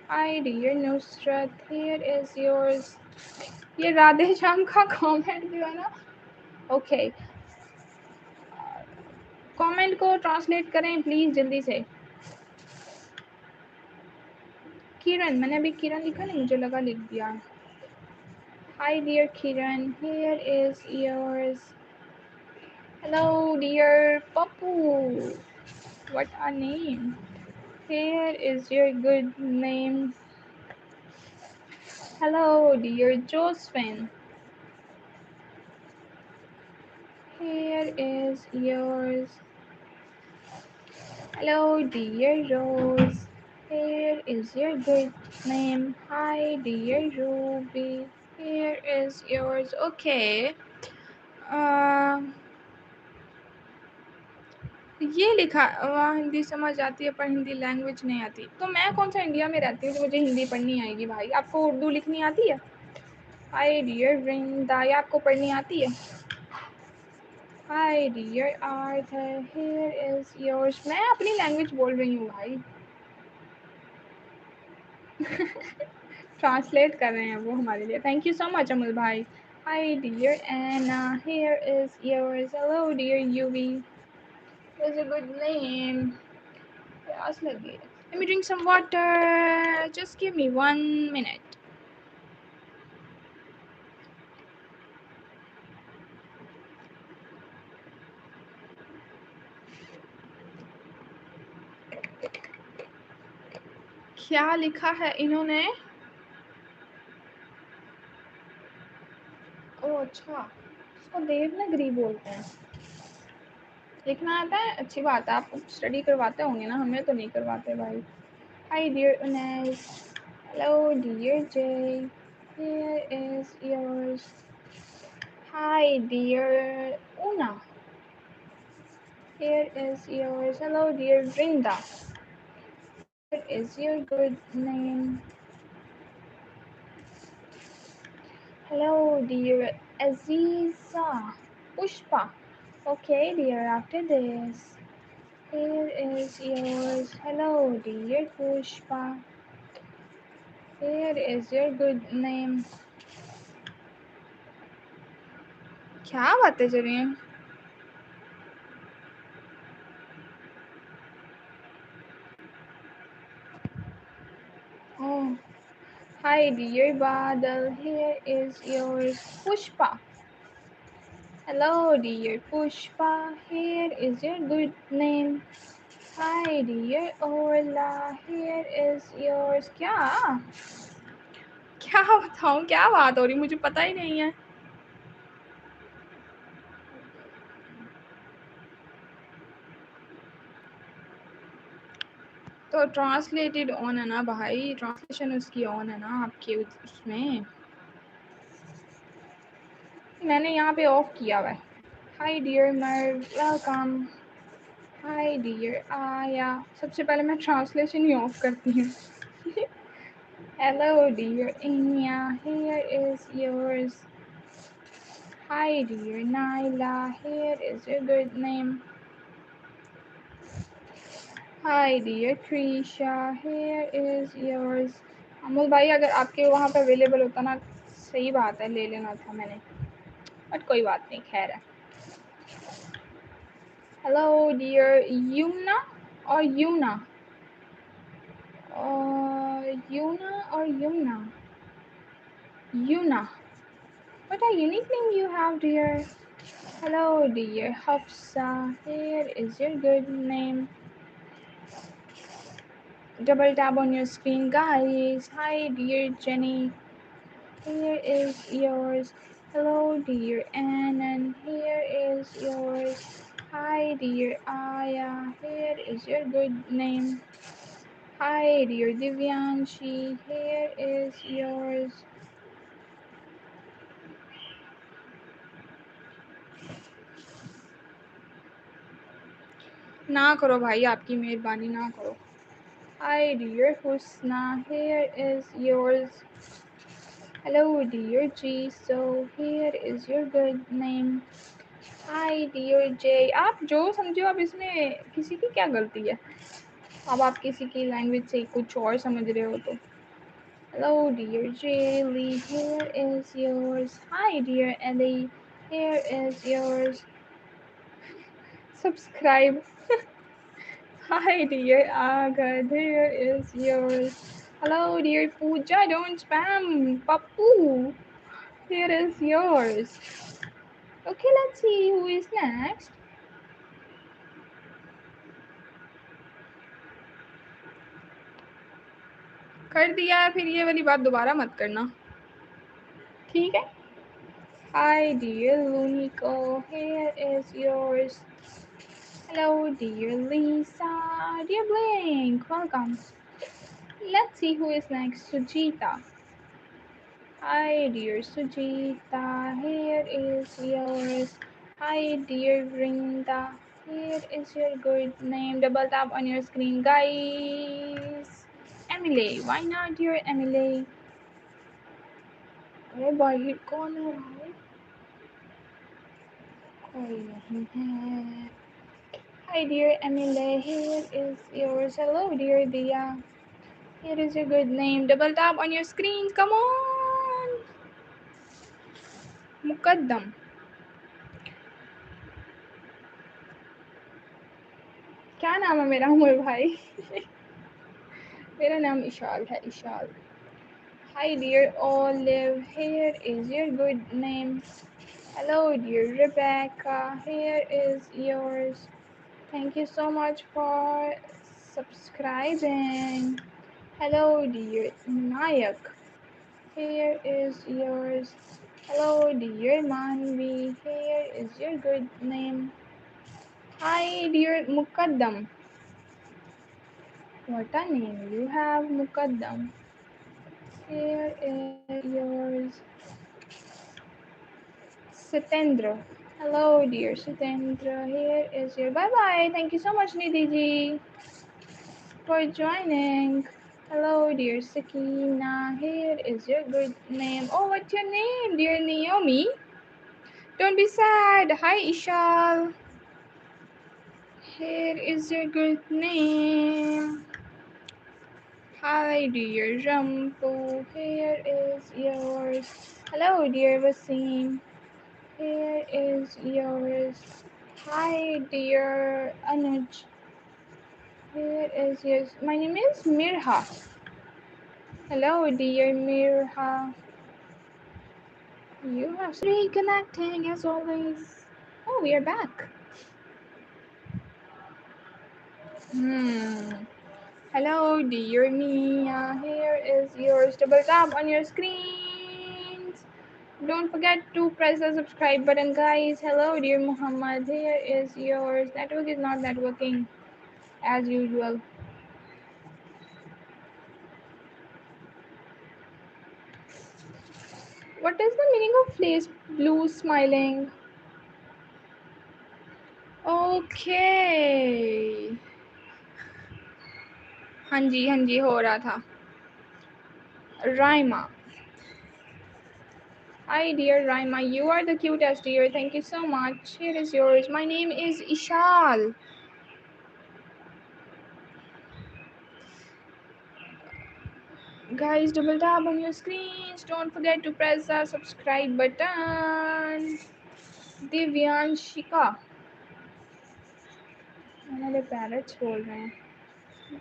Hi, dear Nusrat. Here is yours. ये राधे श्याम का comment जो है ना. Okay. Comment को translate करें please जल्दी से. किरण. मैंने अभी किरण लिखा नहीं, मुझे लगा लिख दिया. Hi, dear Kiran. Here is yours. Hello, dear Papu. What a name. Here is your good name. Hello, dear Josephine. Here is yours. Hello, dear Rose. Here is your good name. Hi, dear Ruby. Here is yours. Okay. ये लिखा. वहाँ हिंदी समझ आती है पर Hindi language नहीं आती. तो मैं कौन सा इंडिया में रहती हूँ जो मुझे हिंदी पढ़नी आएगी भाई. आपको उर्दू लिखनी आती है? Hi dear Vrinda. ये आपको पढ़नी आती है? Hi dear Arthur. Here is yours. मैं अपनी लैंग्वेज बोल रही हूँ भाई. ट्रांसलेट कर रहे हैं वो हमारे लिए. Thank you so much Amal भाई. Hi dear Anna. Here is yours. Hello dear Yuvi. Is a good name. प्यास लगी है. Let me drink some water. Just give me 1 minute. क्या लिखा है इन्होंने? ओह अच्छा. इसको देवनागरी बोलते हैं. लिखना आता है? अच्छी बात है. आप स्टडी करवाते होंगे ना. हमें तो नहीं करवाते भाई. Hi dear Unes. Hello dear Jay. Here is yours. Hi dear Una. Here is yours. Hello dear Vrinda. Here is your good name. Hello dear Aziza. Pushpa. Okay dear, after this. Here is yours. Hello dear Pushpa. Here is your good name. क्या बातें चल रही हैं? Oh, hi dear Badal, here is yours Pushpa. Hello dear Pushpa, here is your good name. Hi dear Ola, here is yours. क्या क्या बताऊँ, क्या बात हो रही, मुझे पता ही नहीं है. तो ट्रांसलेटेड ऑन है ना भाई, ट्रांसलेशन उसकी ऑन है ना आपके उसमें. मैंने यहाँ पे ऑफ किया हुआ है. Hi dear Merve, welcome. Hi dear Aya. सबसे पहले मैं ट्रांसलेशन ही ऑफ करती हूँ. Hello dear Iniya, here is yours. Hi dear Naila, here is your good name. Hi dear Krisha, here is yours. Amol भाई, अगर आपके वहाँ पे अवेलेबल होता ना, सही बात है, ले लेना था मैंने, बट कोई बात नहीं, खैर है. हेलो डियर यूना और यूना, Yuna or Yumna? Yuna. What a unique name you have, dear. Hello, dear Hafsa. Here is your good name. Double tap on your screen, guys. Hi, dear Jenny. Here is yours. Hello, dear Annan. Here is yours. Hi, dear Aya. Here is your good name. Hi, dear Divyanshi. Here is yours. ना करो भाई, आपकी मेहरबानी ना करो. Hi dear Husna, here is yours. Hello dear G, so here is your good name. Hi dear J. आप जो समझो, अब इसमें किसी की क्या गलती है. अब आप किसी की लैंग्वेज से कुछ और समझ रहे हो तो. Hello dear J Lee, here is yours. Hi dear Ellie, here is yours. Subscribe. Hi dear Agad, here is yours. Hello dear Pooja, don't spam. Papu, here is yours. Okay, let's see who is next. कर दिया है, फिर ये वाली बात दोबारा मत करना, ठीक है. Hi dear Lunico, here is yours. Hello dear Lisa, dear Blink, welcome. Let's see who is next. Sujita. Hi dear Sujita, here is yours. Hi dear Brinda, here is your good name. Double tap on your screen, guys. Emily, why not dear Emily? अरे भाई कौन है भाई? कोई नहीं है. Hi dear Emily, here is yours. Hello dear Dia, here is your good name. Double tap on your screen, come on. Muqaddam. क्या नाम है मेरा अमोल भाई? मेरा नाम इशाल है, Ishal. Hi dear Olive, here is your good name. Hello dear Rebecca, here is yours. Thank you so much for subscribing. Hello dear Nayak, here is yours. Hello dear Manvi, here is your good name. Hi dear Mukaddam. What a name you have, Mukaddam. Here is yours. Satendra. Hello, dear Satendra. Here is your bye-bye. Thank you so much, Nidhi ji, for joining. Hello, dear Sakina. Here is your good name. Oh, what's your name, dear Naomi? Don't be sad. Hi, Ishal. Here is your good name. Hi, dear Rampu. Here is yours. Hello, dear Wasim. Here is yours. Hi, dear Anuj. Here is yours. My name is Mirha. Hello, dear Mirha. You have reconnecting as always. Oh, we are back. Hello, dear Mia. Here is yours. Double tap on your screens. Don't forget to press the subscribe button, guys. Hello, dear Muhammad. Here is yours. Network is not networking as usual. What is the meaning of face blue smiling? Okay. हाँ जी हो रहा था. Raima. Hi dear Raima, you are the cutest dear. Thank you so much. Here is yours. My name is Ishal. Guys, double tap on your screens. Don't forget to press the subscribe button. दिव्यांशिका हमारे parrots बोल रहे हैं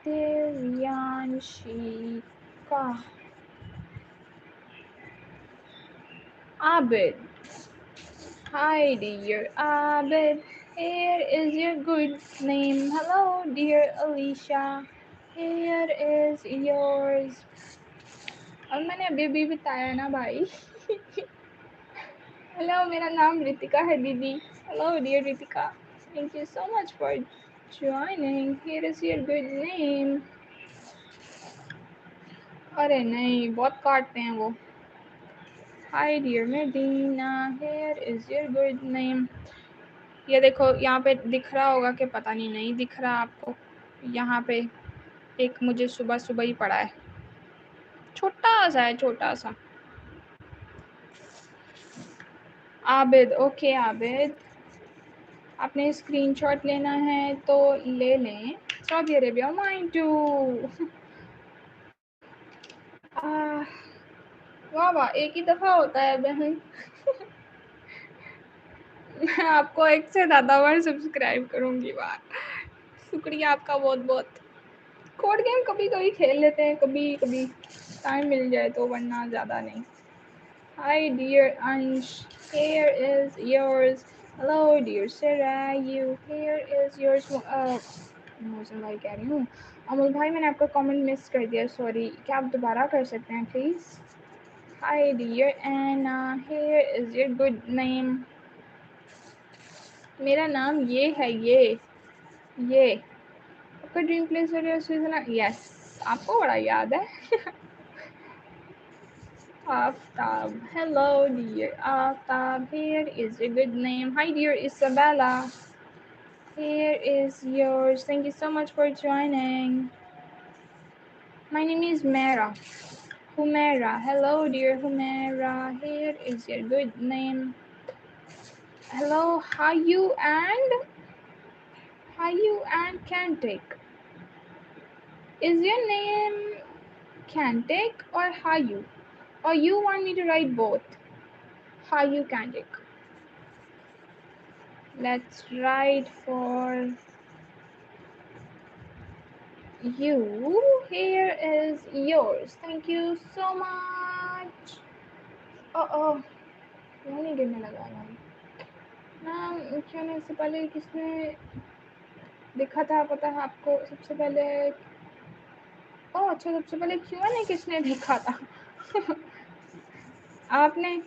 दिव्यांशिका Abid. Hi dear Abid. Here is your good name. Hello dear Alicia. Here is yours. और मैंने अभी भी बताया ना भाई. हेलो मेरा नाम रितिका है दीदी. Hello dear Ritika. Thank you so much for joining. Here is your good name. अरे नहीं बहुत काटते हैं वो. Hi dear Medina. Here is your good name. ये देखो यहाँ पे दिख रहा होगा कि पता नहीं दिख रहा आपको. यहाँ पे एक मुझे सुबह सुबह ही पड़ा है. छोटा सा है छोटा सा. आबिद. ओके आबिद. आपने स्क्रीनशॉट लेना है तो ले लें. Saudi Arabia mine too. वाह वाह एक ही दफ़ा होता है बहन. मैं आपको एक से ज़्यादा बार सब्सक्राइब करूँगी. वाह शुक्रिया आपका बहुत बहुत. कोड गेम कभी कभी खेल लेते हैं कभी कभी टाइम मिल जाए तो वरना ज़्यादा नहीं. Hi dear Ansh, here is yours. Hello dear Sarah, you here is yours. मौसम भाई कह रही हूँ. अमल भाई मैंने आपका कमेंट मिस कर दिया सॉरी. क्या आप दोबारा कर सकते हैं please. Hi dear Anna, here is your good name. मेरा नाम ये है ये आपका ड्रीम प्लेस है स्विट्जरलैंड. यस आपको बड़ा याद है. Aftab. Hello, dear Aftab. Here is a good name. Hi, dear Isabella. Here is yours. Thank you so much for joining. My name is Mera. Humera. Hello, dear Humera. Here is your good name. Hello, how you and Cantic. Is your name Cantic or Hayu? Or you want me to write both? Hayu Cantic. Let's write for you. Here is yours. Thank you so much. Oh वो नहीं गिरने लगा नाम. नाम कहने से पहले किसने देखा था पता है आपको. सबसे पहले अच्छा सबसे पहले Q&A किसने देखा था. आपने.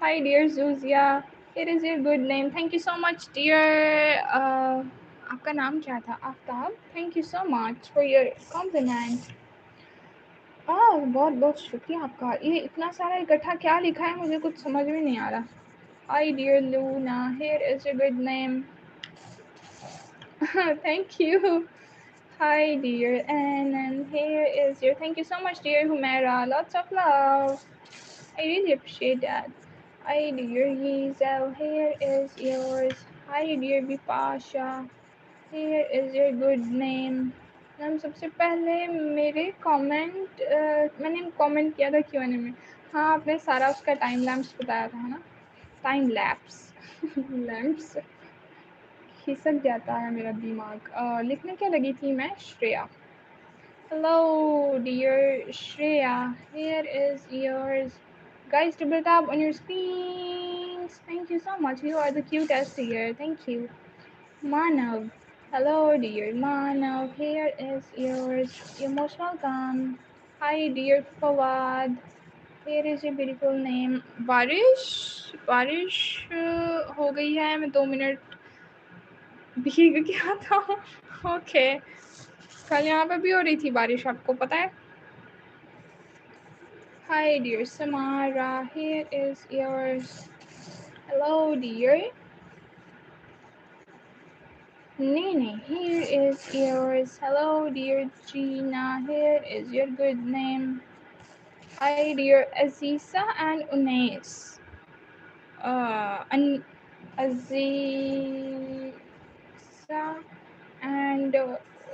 Hi dear Zuzia. It is your good name. Thank you so much dear. आपका नाम क्या था. Aftab. Thank you so much for your compliment. बहुत बहुत शुक्रिया आपका. ये इतना सारा इकट्ठा क्या लिखा है मुझे कुछ समझ में नहीं आ रहा. Hi dear Luna, here is your good name. Thank you. Hi dear and here is your. Thank you so much dear Humera. Lots of love. I really appreciate that. Hi dear Yizel, here is yours. Hi dear Bipasha, here is your good name. Ma'am सबसे पहले मेरे comment मैंने comment किया था Q&A में. हाँ आपने सारा उसका टाइम लैप्स बताया था ना. टाइम लैप्स लैम्प्स खिसक जाता है मेरा दिमाग. लिखने क्या लगी थी मैं. Shreya. Hello, dear Shreya. Here is yours. Guys, double tap on your screens. Thank you so much. You are the cutest here. Thank you. Manav. Hello, dear Manav. Here is yours. You're most welcome. Hi, dear Fawad. Here is your beautiful name. बारिश हो गई है मैं 2 minute भीग गया था okay कल यहाँ पे भी हो रही थी बारिश आपको पता है Hi dear Samara, here is yours. Hello dear. Nene, here is yours. Hello dear Gina, here is your good name. Hi dear Aziza and Unais. And Aziza and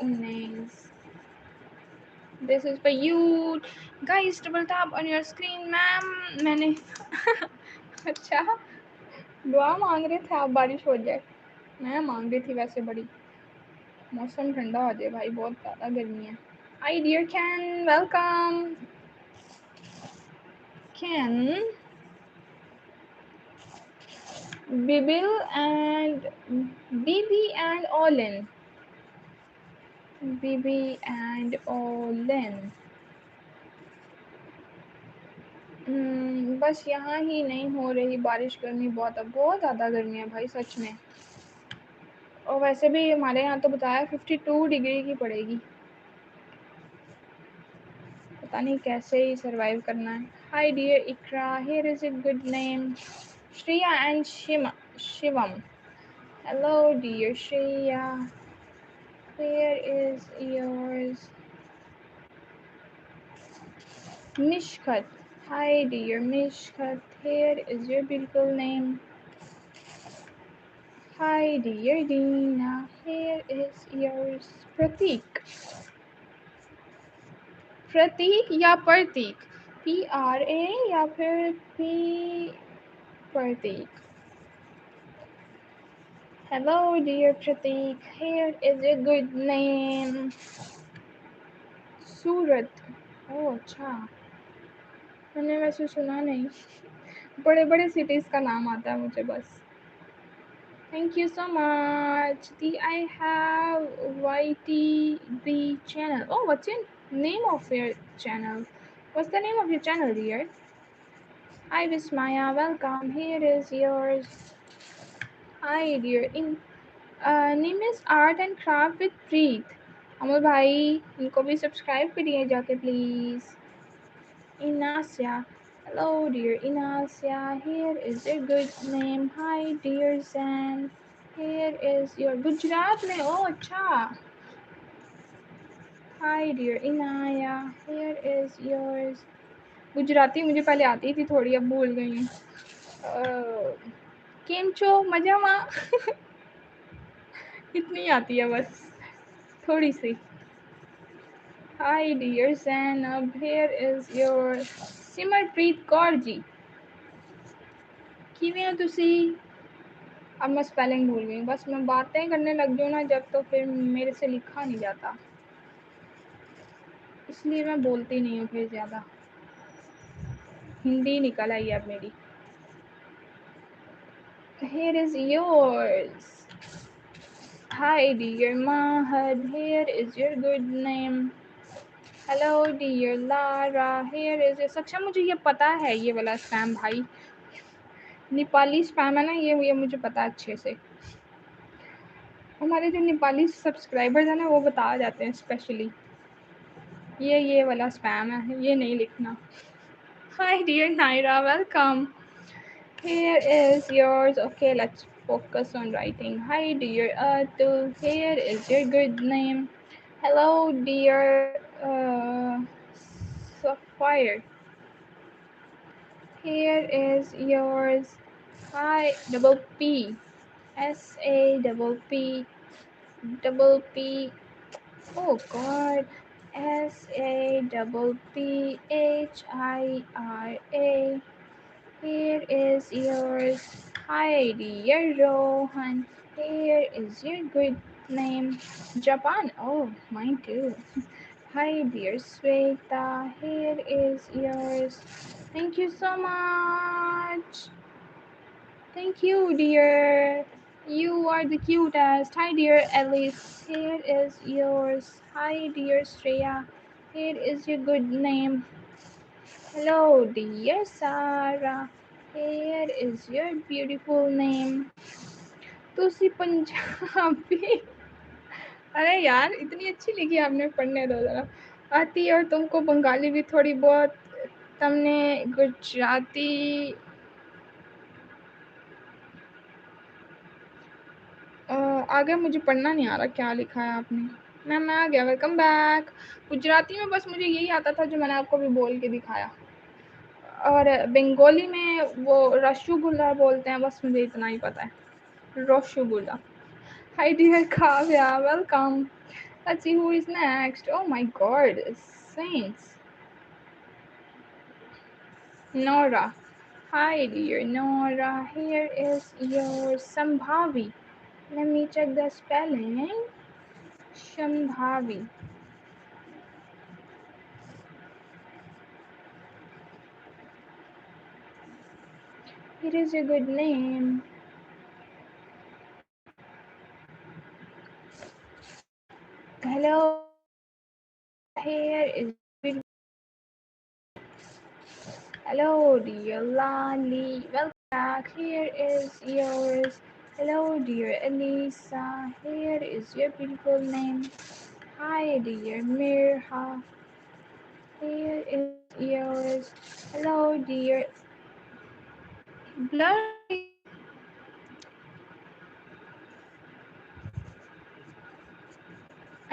Unais. This is for you. Guys, double tap on your screen, ma'am. मैंने अच्छा दुआ मांग रहे थे आप बारिश हो जाए मैं मांग रही थी वैसे बड़ी मौसम ठंडा हो जाए भाई बहुत ज़्यादा गर्मी है Hi dear Ken, welcome. Ken, Bibil and Bibi and Olin. Bibi and Olin. बस यहाँ ही नहीं हो रही बारिश गर्मी बहुत ज़्यादा गर्मी है भाई सच में और वैसे भी हमारे यहाँ तो बताया 52 डिग्री की पड़ेगी पता नहीं कैसे ही सरवाइव करना है Hi dear Ikra, here is a good name. Shreya and Shivam. Hello dear Shreya. Here is yours. Mishkat. Hi dear Mishkat. Here is your beautiful name. Hi dear Dina. Here is yours. Pratik. प्रतीक या प्रतीक PRA या फिर P Prateek Hello dear Pratik, here is a good name. सूरत ओह अच्छा मैंने वैसे सुना नहीं बड़े बड़े सिटीज़ का नाम आता है मुझे बस Thank you so much. I have YTB channel. Oh, what's your name of your channel? What's the name of your channel, dear? Hi, Vismaya. Welcome. Here is yours. Hi, dear. Name is Art and Craft with Preet. Amol भाई इनको भी subscribe करिए जाके please Inasya. Hello dear Inasya. Here is your good name. Hi dear Zan. Here is your Gujarat में oh अच्छा Hi dear Inaya. Here is yours. Gujarati मुझे पहले आती थी थोड़ी अब भूल गई हूँ केम छो मजामा इतनी आती है बस थोड़ी सी Hi dear Zainab, here is your Simarpreet Kaur ji. किवें हो तुसी अब मैं स्पेलिंग भूल गई बस मैं बातें करने लग जाऊँ ना जब तो फिर मेरे से लिखा नहीं जाता इसलिए मैं बोलती नहीं हूँ फिर ज़्यादा हिंदी निकल आई अब मेरी Here is yours. Hi dear Mahad, here is your good name. Hello dear Lara, here is your सक्षा मुझे ये पता है ये वाला स्पैम भाई नेपाली स्पैम है ना ये मुझे पता है अच्छे से हमारे जो नेपाली सब्सक्राइबर्स हैं ना वो बता जाते हैं स्पेशली ये वाला स्पैम है ये नहीं लिखना Hi dear Naira, welcome. Here is yours. Okay, let's focus on writing. Hi dear Atul, here is your good name. Hello dear Sapphire. Here is yours. Hi double P SAPP double P oh god SAPPHIRA. Here is yours. Hi dear Rohan. Here is your good name. Japan. Oh, mine too. Hi, dear Sweta. Here is yours. Thank you so much. Thank you, dear. You are the cutest. Hi, dear Alice. Here is yours. Hi, dear Shreya. Here is your good name. Hello, dear Sarah. Here is your beautiful name. तुसी पंजाबी अरे यार इतनी अच्छी लिखी आपने पढ़ने दो जरा आती है और तुमको बंगाली भी थोड़ी बहुत तुमने गुजराती आगे मुझे पढ़ना नहीं आ रहा क्या लिखा है आपने मैम मैं आ गया वेलकम बैक गुजराती में बस मुझे यही आता था जो मैंने आपको भी बोल के दिखाया और बंगाली में वो रसगुल्ला बोलते हैं बस मुझे इतना ही पता है rasgulla Hi dear Kavya, welcome. Let's see who is next. Oh my god, saints. Nora. Hi dear Nora, here is your Sambhavi. Let me check the spelling. Shambhavi. It is a good name. Hello Shreya, here is beautiful. Hello dear Lali, welcome back. Here is yours. Hello dear Elisa, here is your beautiful name. Hi dear Mirha, here is yours. Hello dear Blurry.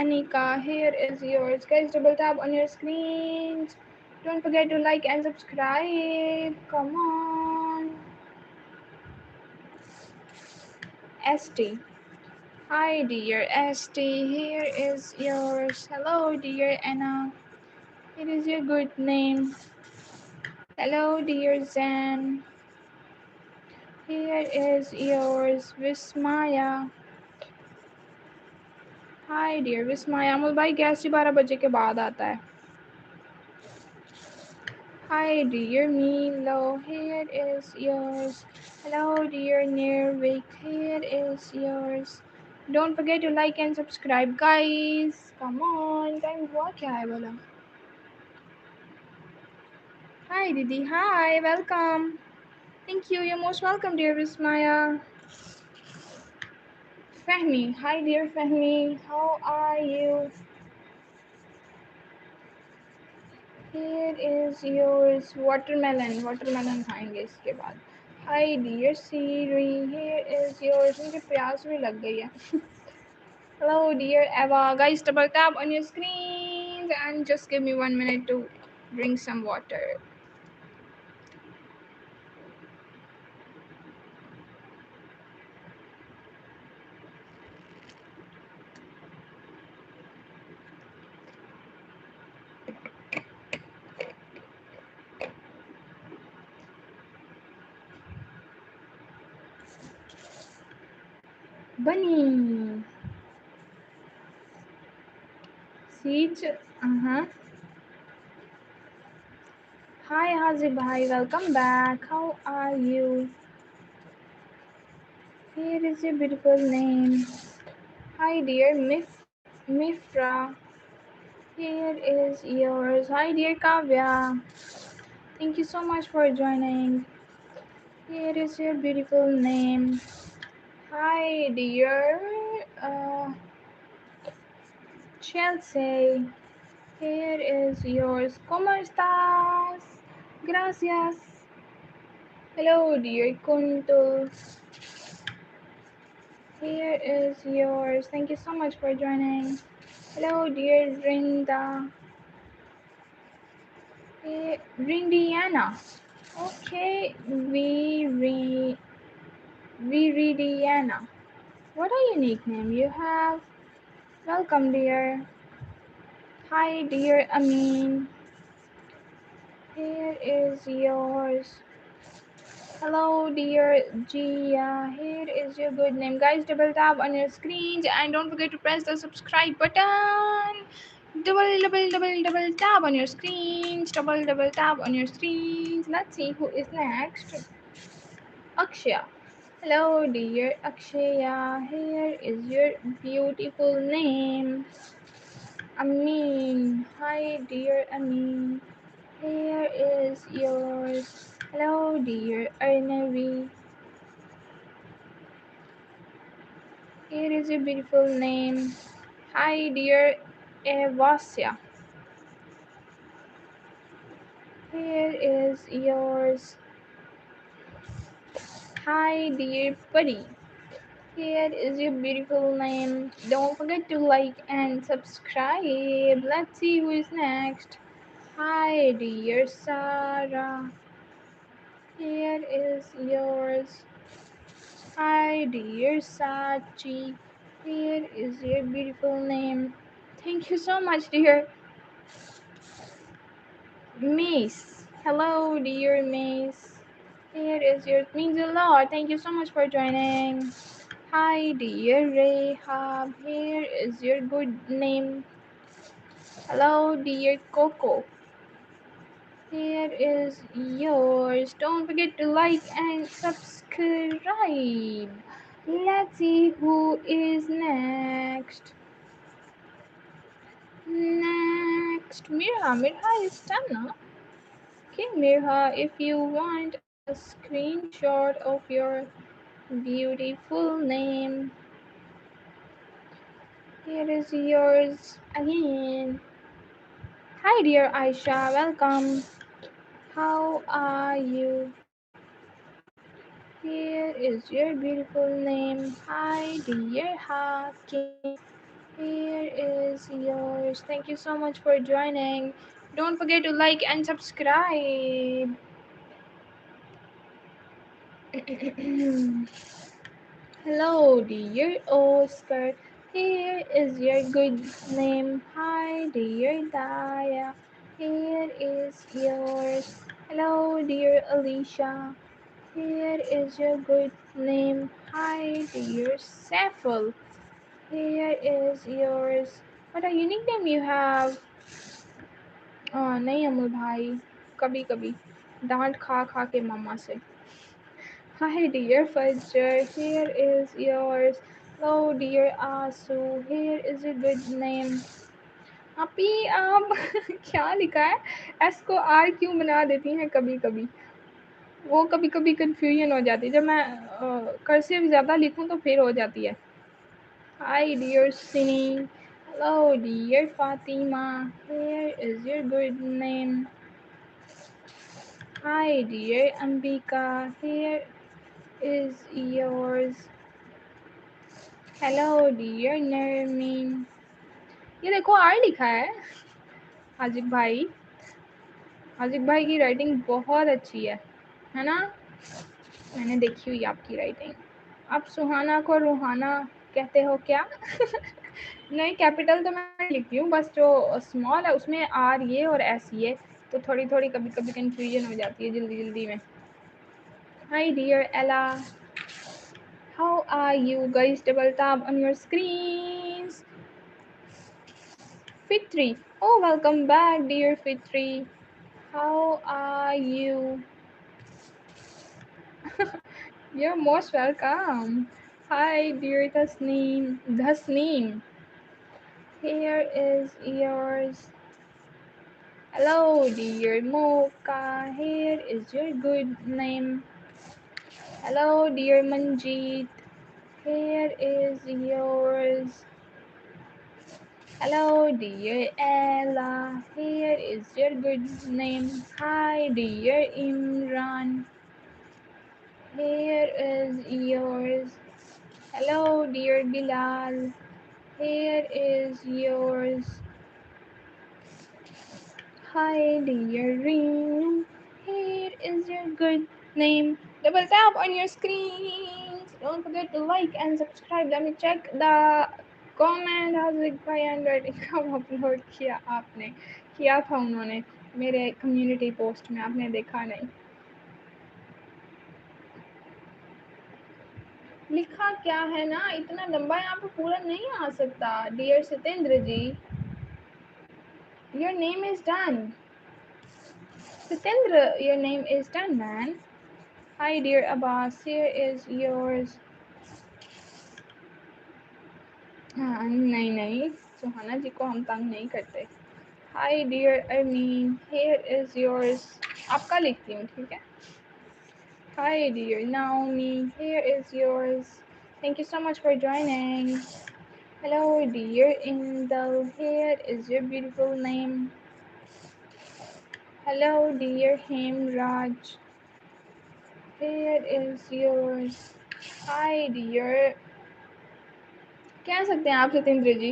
Anika, here is yours. Guys, double tap on your screens. Don't forget to like and subscribe. Come on. ST. Hi dear ST, here is yours. Hello dear Anna. It is your good name. Hello dear Zen. Here is yours. Vismaya. Hi dear Vismaya. अमल भाई gas ही 12 बजे के बाद आता है. Hi dear Milo. Here is yours. Hello dear Nirvik. Here is yours. Don't forget to like and subscribe guys. Come on. Time हुआ क्या है बोला? Hi Didi. Hi. Welcome. Thank you. You're most welcome dear Vismaya. Fahmi. Hi dear Fahmi. How are you? Here is yours watermelon. Watermelon खाएंगे इसके बाद. Hi dear Siri. Here is yours. मुझे प्यास भी लग गई है. Hello dear Eva. Guys, double tap on your screens and just give me 1 minute to drink some water. Bunny. Siege. Uh-huh. Hi Hazib bhai, welcome back. How are you? Here is your beautiful name. Hi dear Mifra. Here is yours. Hi dear Kavya. Thank you so much for joining. Here is your beautiful name. Hi dear Chelsea. Here is yours. ¿Cómo estás? Gracias. Hello dear Kuntul. Here is yours. Thank you so much for joining. Hello dear Rinda. Rindiana. Okay, Viridiana. What a unique name you have. Welcome, dear. Hi, dear Amin. Here is yours. Hello, dear Gia. Here is your good name. Guys, double tap on your screens and don't forget to press the subscribe button. Double tap on your screens. Double tap on your screens. Let's see who is next. Akshaya. Hello, dear Akshaya. Here is your beautiful name. Amin. Hi, dear Amin. Here is yours. Hello, dear Arnavi. Here is your beautiful name. Hi, dear Evasya. Here is yours. Hi, dear Buddy. Here is your beautiful name. Don't forget to like and subscribe. Let's see who is next. Hi, dear Sarah. Here is yours. Hi, dear Sachi. Here is your beautiful name. Thank you so much, dear Mace. Hello, dear Mace. Here is your means a lot. Thank you so much for joining. Hi, dear Rahab. Here is your good name. Hello, dear Coco. Here is yours. Don't forget to like and subscribe. Let's see who is next. Next, Mirha. Mirha is done now. Okay, Mirha, if you want a screenshot of your beautiful name, here is yours again. Hi, dear Aisha. Welcome. How are you? Here is your beautiful name. Hi, dear Hakim. Here is yours. Thank you so much for joining. Don't forget to like and subscribe. Hello, dear Oscar. Here is your good name. Hi, dear Daya. Here is yours. Hello, dear Alicia. Here is your good name. Hi, dear Sefel. Here is yours. What a unique name you have. नहीं अमल भाई कभी कभी डांट खा खा के मम्मा से. Hi, dear Fajr. Here is yours. Hello, dear Asu. Here is a good name. अभी आप क्या लिखा है? एस को आर क्यों बना देती हैं कभी कभी? वो कभी कभी कंफ्यूजन हो जाती है जब मैं कर्सिव ज़्यादा लिखूं तो फिर हो जाती है. Hi, dear Sini. Hello, dear Fatima. Here is your good name. Hi, dear Ambika. Here is yours. Hello, dear Nermin. ये देखो आर लिखा है. आजिक भाई की राइटिंग बहुत अच्छी है ना? मैंने देखी हुई आपकी राइटिंग. आप सुहाना को रूहाना कहते हो क्या? नहीं, कैपिटल तो मैं लिखती हूँ, बस जो स्मॉल है उसमें आर ये और एस ये, तो थोड़ी थोड़ी कभी कभी कंफ्यूजन हो जाती है जल्दी जल्दी में. Hi dear Ella, how are you guys? Double tap on your screens. Fitri, oh welcome back dear Fitri. How are you? You're most welcome. Hi dear Tasneem. Tasneem. Here is yours. Hello dear Mocha. Here is your good name. Hello dear Manjeet. Here is yours. Hello dear Ella. Here is your good name. Hi dear Imran. Here is yours. Hello dear Bilal. Here is yours. Hi dear Reenu. Here is your good name. Double tap on your screens. Don't forget to like and subscribe. Let me check the comment. Haziq भाई handwriting कब upload किया था उन्होंने मेरे community post में, आपने देखा नहीं. लिखा क्या है ना, इतना लंबा यहाँ पे पूरा नहीं आ सकता dear Satendra ji. Your name is done. Satendra, your name is done, man. Hi, dear Abbas. Here is yours. हाँ नहीं नहीं सुहाना जी को हम तंग नहीं करते. Hi, dear Armin. Here is yours. आपका लिखती हूँ, ठीक है? Hi, dear Naomi. Here is yours. Thank you so much for joining. Hello, dear Indal. Here is your beautiful name. Hello, dear Hemraj. Here is yours. Hi, dear. कह सकते हैं आप सतेंद्र जी,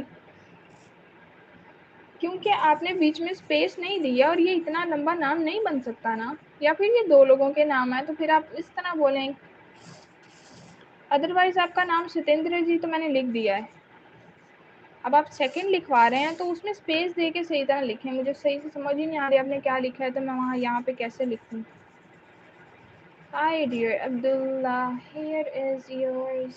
क्योंकि आपने बीच में स्पेस नहीं दिया और ये इतना लंबा नाम नहीं बन सकता ना, या फिर ये दो लोगों के नाम है तो फिर आप इस तरह बोलें. अदरवाइज आपका नाम सतेंद्र जी तो मैंने लिख दिया है. अब आप सेकंड लिखवा रहे हैं तो उसमें स्पेस दे के सही तरह लिखें. मुझे सही से समझ ही नहीं आ रही आपने क्या लिखा है, तो मैं वहाँ यहाँ पे कैसे लिखूँ. Hi dear Abdullah, here is yours.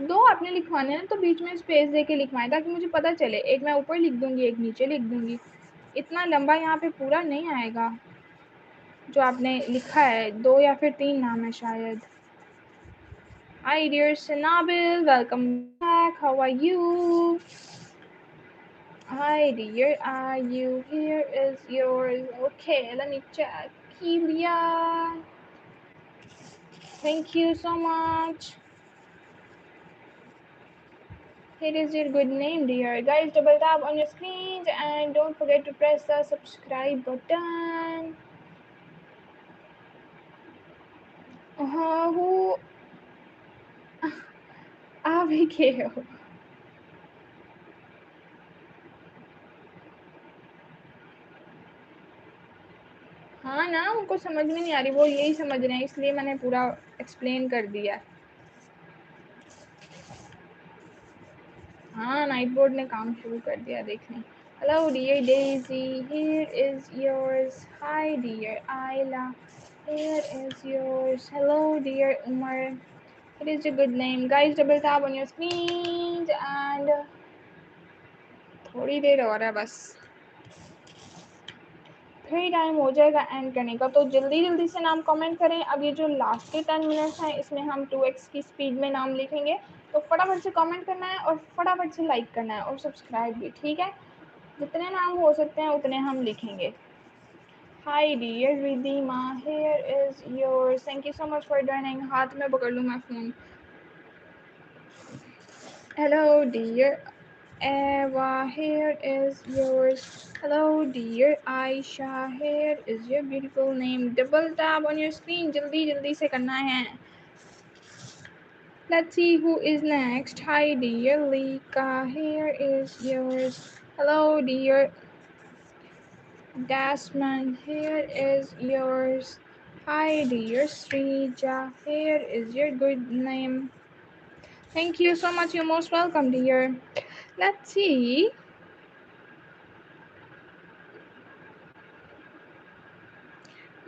दो आपने लिखवाने हैं तो बीच में स्पेस दे के लिखवाएं ताकि मुझे पता चले. एक मैं ऊपर लिख दूंगी, एक नीचे लिख दूंगी. इतना लंबा यहाँ पे पूरा नहीं आएगा जो आपने लिखा है. दो या फिर तीन नाम है शायद. Hi dear Sanabil, welcome back. How are you? Hi dear, are you? Here is yours. Okay, let me check. Kelia, thank you so much. Here is your good name, dear. Guys, double tap on your screens and don't forget to press the subscribe button. Who आप ही के हो. हाँ ना, उनको समझ में नहीं आ रही, वो यही समझ रहे हैं, इसलिए मैंने पूरा एक्सप्लेन कर दिया. हाँ, नाइट बोर्ड ने काम शुरू कर दिया देखने. Hello dear Daisy, here is yours. Hi dear Ayla, here is yours. Hello dear Umar, it is a good name. Guys, double tap on your screens and थोड़ी देर और है बस, फिर टाइम हो जाएगा एंड करने का. तो जल्दी जल्दी से नाम कमेंट करें. अब ये जो लास्ट के 10 मिनट्स हैं इसमें हम 2x की स्पीड में नाम लिखेंगे, तो फटाफट से कमेंट करना है और फटाफट से लाइक करना है और सब्सक्राइब भी, ठीक है? जितने नाम हो सकते हैं उतने हम लिखेंगे. Hi dear Ridhima, here is yours. Thank you so much for joining. हाथ में पकड़ लूँ मैं phone. Hello dear Eva, here is yours. Hello dear Aisha, here is your beautiful name. Double tap on your screen. जल्दी जल्दी से करना है. Let's see who is next. Hi dear Lika, here is yours. Hello dear Dasman, here is yours. Hi dear Srija, here is your good name. Thank you so much. You're most welcome, dear. Let's see.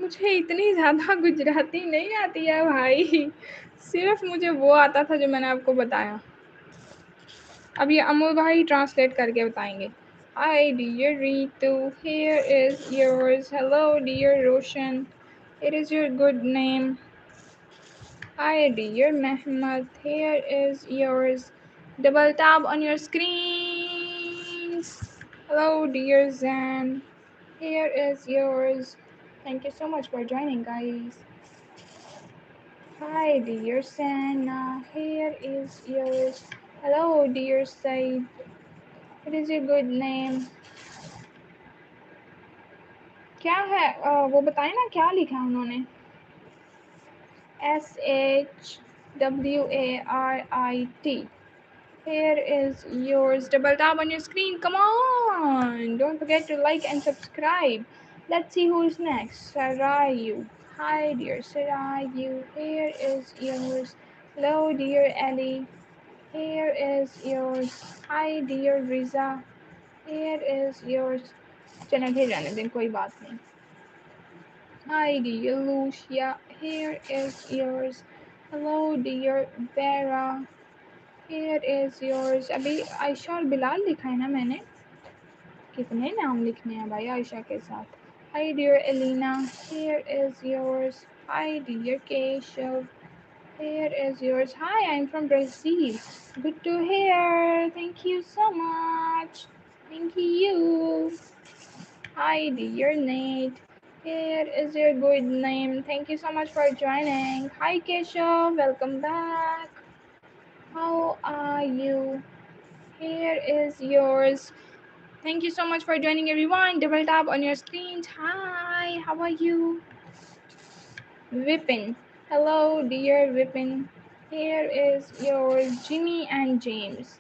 मुझे इतनी ज़्यादा गुजराती नहीं आती है भाई, सिर्फ मुझे वो आता था जो मैंने आपको बताया. अब ये अमोल भाई ट्रांसलेट करके बताएंगे. Hi dear Ritu, here is yours. Hello dear Roshan, it is your good name. Hi dear Mehmet, here is yours. Double tap on your screens. Hello dear Zan, here is yours. Thank you so much for joining, guys. Hi dear Sana, here is yours. Hello dear Said, it is your good name. क्या है वो बताएं ना क्या लिखा है उन्होंने. SHWARIT. Here is yours. Double tap on your screen. Come on. Don't forget to like and subscribe. Let's see who's next. Sarayu. Hi, dear Sarayu. Here is yours. Hello, dear Ellie. Here is yours. Hi, dear Riza. Here is yours. चलें फिर रहने दें, कोई बात नहीं. Hi, dear Lucia. Here is yours. Hello, dear Vera. Here is yours. अभी आयशा और बिलाल लिखा है ना मैंने. कितने नाम लिखने हैं भाई आयशा के साथ. Hi dear Elena, here is yours. Hi dear Keshav, here is yours. Hi, I'm from Brazil. Good to hear. Thank you so much. Thank you. Hi dear Nate. Here is your good name. Thank you so much for joining. Hi Keshav, welcome back. How are you? Here is yours. Thank you so much for joining everyone. Double tap on your screens. Hi, how are you? Vipin. Hello, dear Vipin. Here is your Jimmy and James.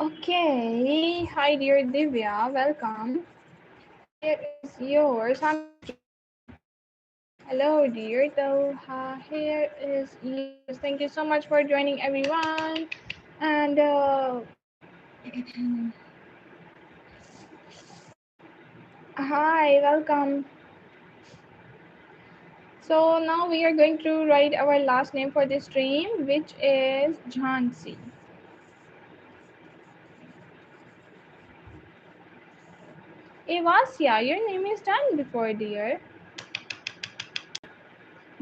Okay. Hi, dear Divya. Welcome. Here is yours. I'm just reading. Hello, dear Toha. Here is yours. Thank you so much for joining, everyone. And hi, welcome. So now we are going to write our last name for this stream, which is Jhansi. Evasya, your name is done before, dear.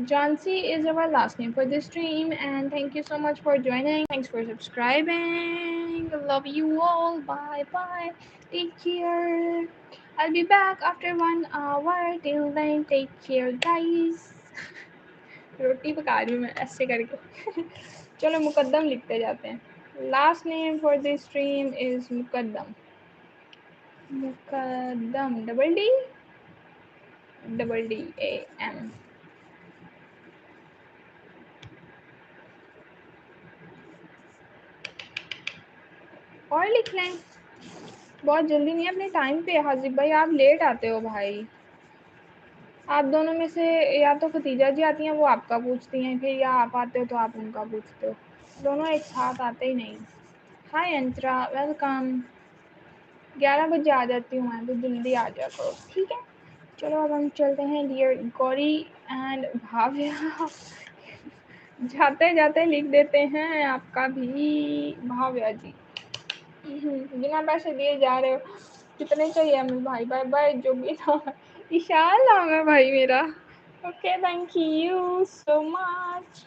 Jhansi is our last name for this stream, and thank you so much for joining. Thanks for subscribing. Love you all. Bye bye. Take care. I'll be back after 1 hour. Till then, take care, guys. रोटी पका रही हूँ मैं ऐसे करके चलो मुकद्दम लिखते जाते हैं. Last name for this stream is मुकद्दम. मुकदम, डबल डी ए एम। और लिख लें, बहुत जल्दी नहीं, अपने टाइम पे। हाजिब भाई आप लेट आते हो भाई। आप दोनों में से या तो खतीजा जी आती हैं, वो आपका पूछती हैं, फिर या आप आते हो तो आप उनका पूछते हो, दोनों एक साथ आते ही नहीं। हाय अंतरा, वेलकम। 11 बजे आ जाती हूँ मैं, तो जल्दी आ जाया करो, ठीक है। चलो अब हम चलते हैं। डियर गौरी एंड भाव्या, जाते जाते लिख देते हैं आपका भी, भाव्या जी। बिना पैसे दिए जा रहे हो, कितने चाहिए हमें भाई? बाय बाय, जो भी नाम है, इशाल नाम है भाई मेरा। Okay, thank you so much.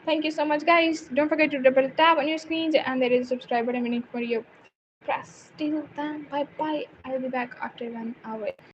Thank you so much, guys. Don't forget to double tap on your screens, and there is a subscribe button waiting for you. Press. Till then, bye bye. I'll be back after 1 hour.